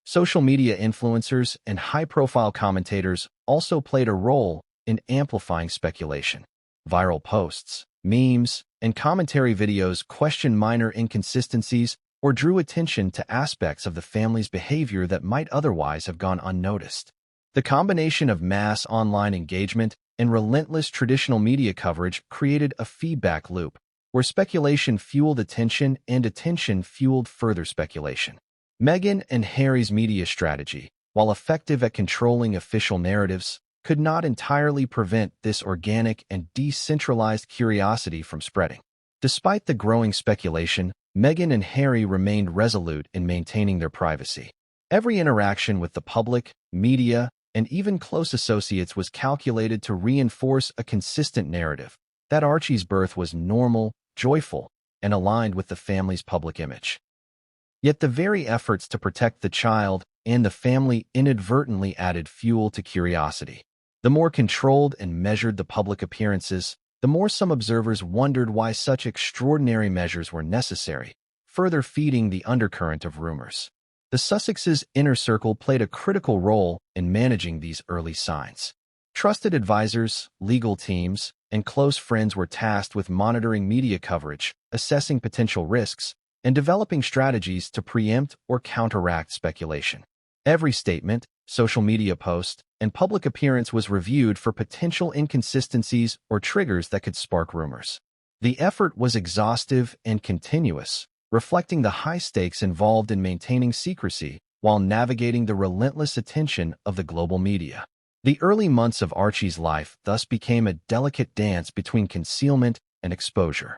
Social media influencers and high-profile commentators also played a role in amplifying speculation. Viral posts, memes, and commentary videos questioned minor inconsistencies or drew attention to aspects of the family's behavior that might otherwise have gone unnoticed. The combination of mass online engagement and relentless traditional media coverage created a feedback loop, where speculation fueled attention and attention fueled further speculation. Meghan and Harry's media strategy, while effective at controlling official narratives, could not entirely prevent this organic and decentralized curiosity from spreading. Despite the growing speculation, Meghan and Harry remained resolute in maintaining their privacy. Every interaction with the public, media, and even close associates was calculated to reinforce a consistent narrative that Archie's birth was normal, joyful, and aligned with the family's public image. Yet the very efforts to protect the child and the family inadvertently added fuel to curiosity. The more controlled and measured the public appearances, the more some observers wondered why such extraordinary measures were necessary, further feeding the undercurrent of rumors. The Sussexes' inner circle played a critical role in managing these early signs. Trusted advisors, legal teams, and close friends were tasked with monitoring media coverage, assessing potential risks, and developing strategies to preempt or counteract speculation. Every statement, social media post, and public appearance was reviewed for potential inconsistencies or triggers that could spark rumors. The effort was exhaustive and continuous, reflecting the high stakes involved in maintaining secrecy while navigating the relentless attention of the global media. The early months of Archie's life thus became a delicate dance between concealment and exposure.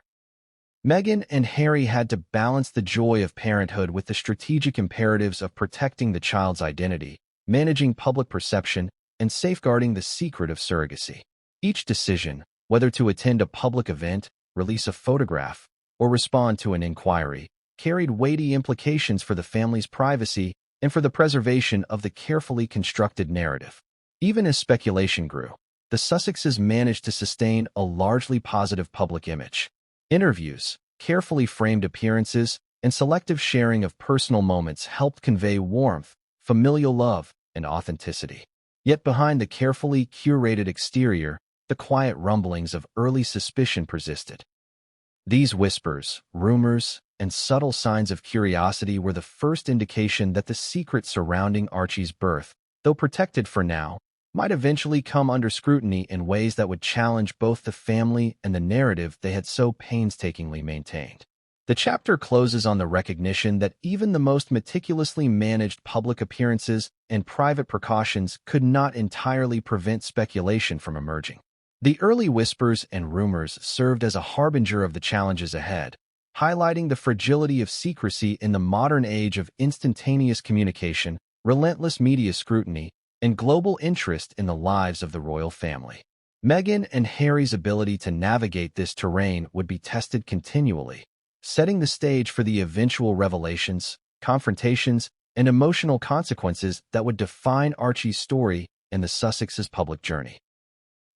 Meghan and Harry had to balance the joy of parenthood with the strategic imperatives of protecting the child's identity, managing public perception, and safeguarding the secret of surrogacy. Each decision, whether to attend a public event, release a photograph, or respond to an inquiry, carried weighty implications for the family's privacy and for the preservation of the carefully constructed narrative. Even as speculation grew, the Sussexes managed to sustain a largely positive public image. Interviews, carefully framed appearances, and selective sharing of personal moments helped convey warmth, familial love, and authenticity. Yet behind the carefully curated exterior, the quiet rumblings of early suspicion persisted. These whispers, rumors, and subtle signs of curiosity were the first indication that the secret surrounding Archie's birth, though protected for now, might eventually come under scrutiny in ways that would challenge both the family and the narrative they had so painstakingly maintained. The chapter closes on the recognition that even the most meticulously managed public appearances and private precautions could not entirely prevent speculation from emerging. The early whispers and rumors served as a harbinger of the challenges ahead, highlighting the fragility of secrecy in the modern age of instantaneous communication, relentless media scrutiny, and global interest in the lives of the royal family. Meghan and Harry's ability to navigate this terrain would be tested continually, setting the stage for the eventual revelations, confrontations, and emotional consequences that would define Archie's story and the Sussexes' public journey.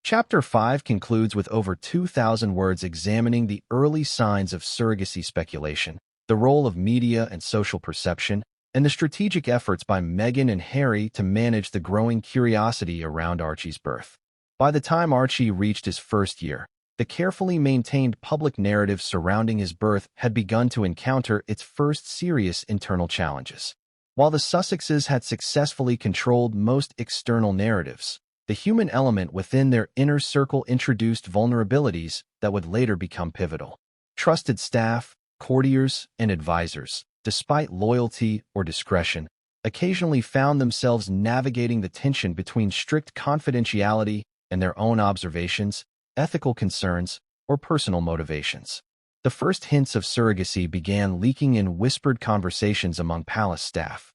Chapter 5 concludes with over 2,000 words examining the early signs of surrogacy speculation, the role of media and social perception, and the strategic efforts by Meghan and Harry to manage the growing curiosity around Archie's birth. By the time Archie reached his first year, the carefully maintained public narrative surrounding his birth had begun to encounter its first serious internal challenges. While the Sussexes had successfully controlled most external narratives, the human element within their inner circle introduced vulnerabilities that would later become pivotal. Trusted staff, courtiers, and advisors, despite loyalty or discretion, occasionally found themselves navigating the tension between strict confidentiality and their own observations, ethical concerns, or personal motivations. The first hints of surrogacy began leaking in whispered conversations among palace staff.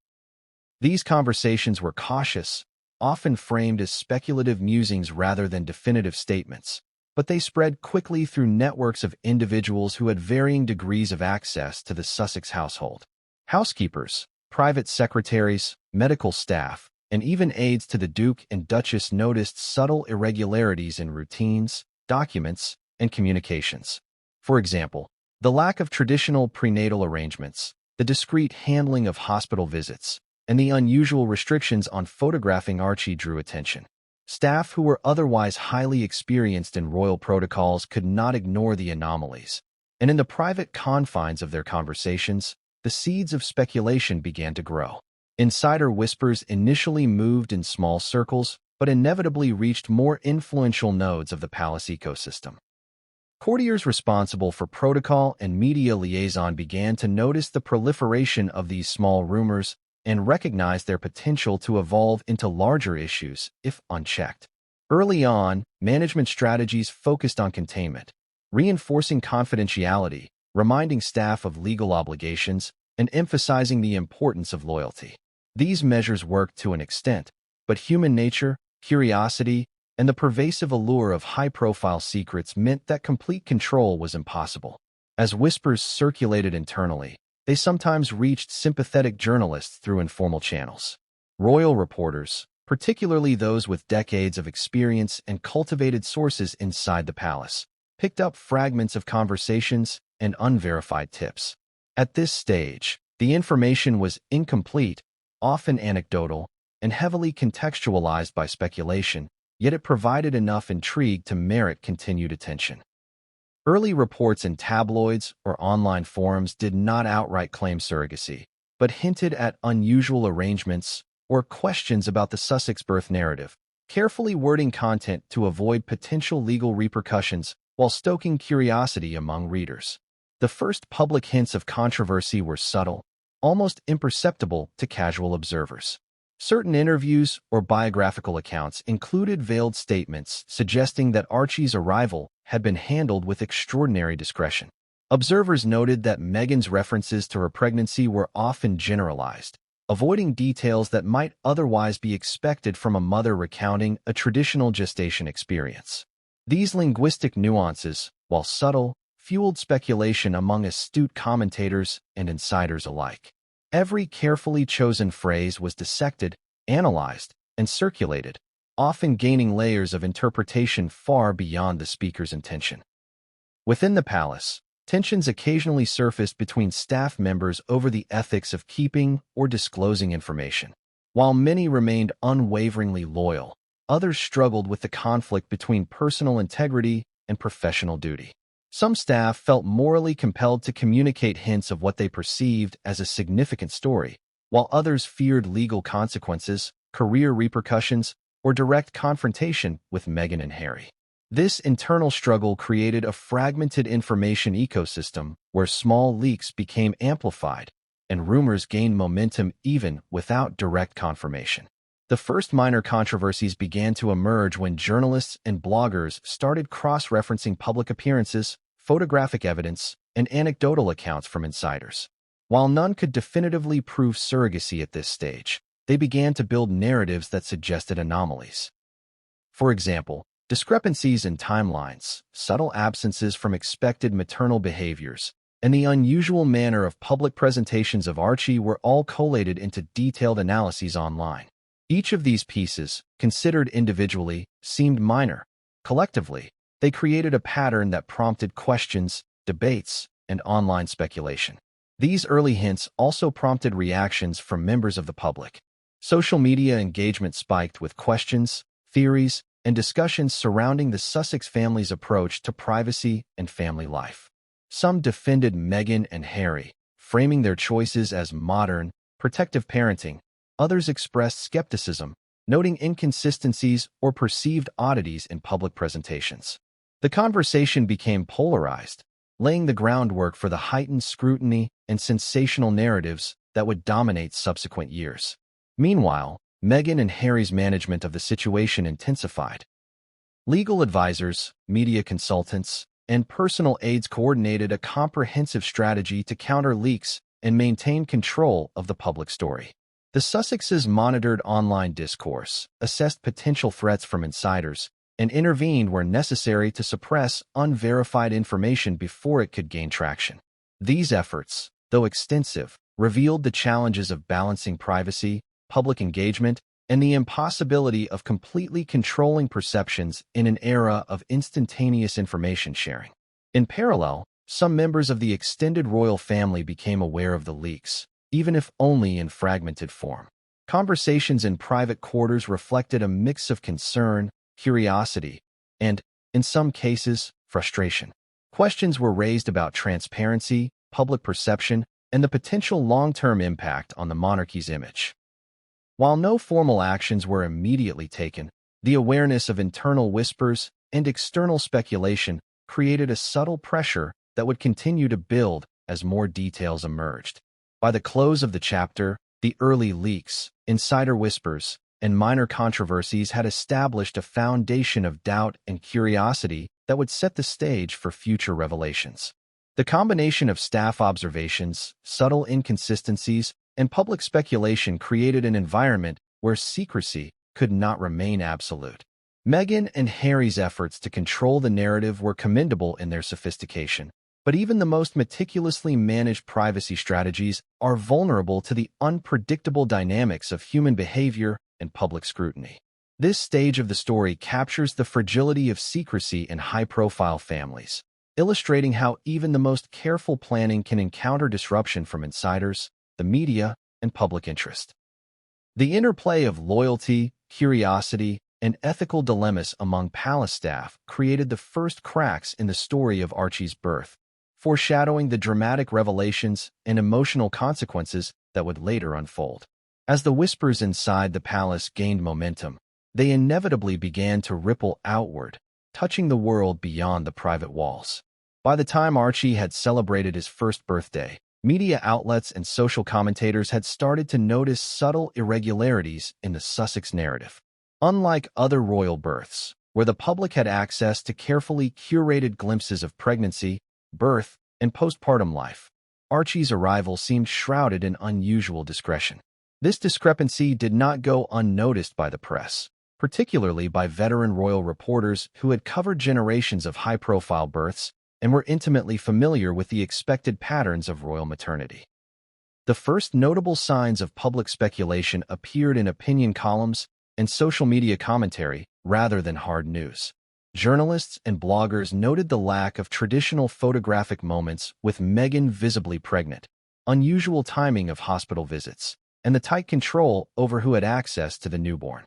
These conversations were cautious, often framed as speculative musings rather than definitive statements, but they spread quickly through networks of individuals who had varying degrees of access to the Sussex household. Housekeepers, private secretaries, medical staff, and even aides to the Duke and Duchess noticed subtle irregularities in routines, documents, and communications. For example, the lack of traditional prenatal arrangements, the discreet handling of hospital visits, and the unusual restrictions on photographing Archie drew attention. Staff who were otherwise highly experienced in royal protocols could not ignore the anomalies, and in the private confines of their conversations, the seeds of speculation began to grow. Insider whispers initially moved in small circles, but inevitably reached more influential nodes of the palace ecosystem. Courtiers responsible for protocol and media liaison began to notice the proliferation of these small rumors and recognized their potential to evolve into larger issues if unchecked. Early on, management strategies focused on containment, reinforcing confidentiality, reminding staff of legal obligations, and emphasizing the importance of loyalty. These measures worked to an extent, but human nature, curiosity, and the pervasive allure of high-profile secrets meant that complete control was impossible. As whispers circulated internally, they sometimes reached sympathetic journalists through informal channels. Royal reporters, particularly those with decades of experience and cultivated sources inside the palace, picked up fragments of conversations and unverified tips. At this stage, the information was incomplete, often anecdotal, and heavily contextualized by speculation, yet it provided enough intrigue to merit continued attention. Early reports in tabloids or online forums did not outright claim surrogacy, but hinted at unusual arrangements or questions about the Sussex birth narrative, carefully wording content to avoid potential legal repercussions while stoking curiosity among readers. The first public hints of controversy were subtle, almost imperceptible to casual observers. Certain interviews or biographical accounts included veiled statements suggesting that Archie's arrival had been handled with extraordinary discretion. Observers noted that Meghan's references to her pregnancy were often generalized, avoiding details that might otherwise be expected from a mother recounting a traditional gestation experience. These linguistic nuances, while subtle, fueled speculation among astute commentators and insiders alike. Every carefully chosen phrase was dissected, analyzed, and circulated, often gaining layers of interpretation far beyond the speaker's intention. Within the palace, tensions occasionally surfaced between staff members over the ethics of keeping or disclosing information. While many remained unwaveringly loyal, others struggled with the conflict between personal integrity and professional duty. Some staff felt morally compelled to communicate hints of what they perceived as a significant story, while others feared legal consequences, career repercussions, or direct confrontation with Meghan and Harry. This internal struggle created a fragmented information ecosystem where small leaks became amplified and rumors gained momentum even without direct confirmation. The first minor controversies began to emerge when journalists and bloggers started cross-referencing public appearances, photographic evidence, and anecdotal accounts from insiders. While none could definitively prove surrogacy at this stage, they began to build narratives that suggested anomalies. For example, discrepancies in timelines, subtle absences from expected maternal behaviors, and the unusual manner of public presentations of Archie were all collated into detailed analyses online. Each of these pieces, considered individually, seemed minor. Collectively, they created a pattern that prompted questions, debates, and online speculation. These early hints also prompted reactions from members of the public. Social media engagement spiked with questions, theories, and discussions surrounding the Sussex family's approach to privacy and family life. Some defended Meghan and Harry, framing their choices as modern, protective parenting. Others expressed skepticism, noting inconsistencies or perceived oddities in public presentations. The conversation became polarized, laying the groundwork for the heightened scrutiny and sensational narratives that would dominate subsequent years. Meanwhile, Meghan and Harry's management of the situation intensified. Legal advisors, media consultants, and personal aides coordinated a comprehensive strategy to counter leaks and maintain control of the public story. The Sussexes monitored online discourse, assessed potential threats from insiders, and intervened where necessary to suppress unverified information before it could gain traction. These efforts, though extensive, revealed the challenges of balancing privacy, public engagement, and the impossibility of completely controlling perceptions in an era of instantaneous information sharing. In parallel, some members of the extended royal family became aware of the leaks, even if only in fragmented form. Conversations in private quarters reflected a mix of concern, curiosity, and, in some cases, frustration. Questions were raised about transparency, public perception, and the potential long-term impact on the monarchy's image. While no formal actions were immediately taken, the awareness of internal whispers and external speculation created a subtle pressure that would continue to build as more details emerged. By the close of the chapter, the early leaks, insider whispers, and minor controversies had established a foundation of doubt and curiosity that would set the stage for future revelations. The combination of staff observations, subtle inconsistencies, and public speculation created an environment where secrecy could not remain absolute. Meghan and Harry's efforts to control the narrative were commendable in their sophistication, but even the most meticulously managed privacy strategies are vulnerable to the unpredictable dynamics of human behavior and public scrutiny. This stage of the story captures the fragility of secrecy in high-profile families, illustrating how even the most careful planning can encounter disruption from insiders, the media, and public interest. The interplay of loyalty, curiosity, and ethical dilemmas among palace staff created the first cracks in the story of Archie's birth, foreshadowing the dramatic revelations and emotional consequences that would later unfold. As the whispers inside the palace gained momentum, they inevitably began to ripple outward, touching the world beyond the private walls. By the time Archie had celebrated his first birthday, media outlets and social commentators had started to notice subtle irregularities in the Sussex narrative. Unlike other royal births, where the public had access to carefully curated glimpses of pregnancy, birth, and postpartum life, Archie's arrival seemed shrouded in unusual discretion. This discrepancy did not go unnoticed by the press, particularly by veteran royal reporters who had covered generations of high-profile births and were intimately familiar with the expected patterns of royal maternity. The first notable signs of public speculation appeared in opinion columns and social media commentary rather than hard news. Journalists and bloggers noted the lack of traditional photographic moments with Meghan visibly pregnant, unusual timing of hospital visits, and the tight control over who had access to the newborn.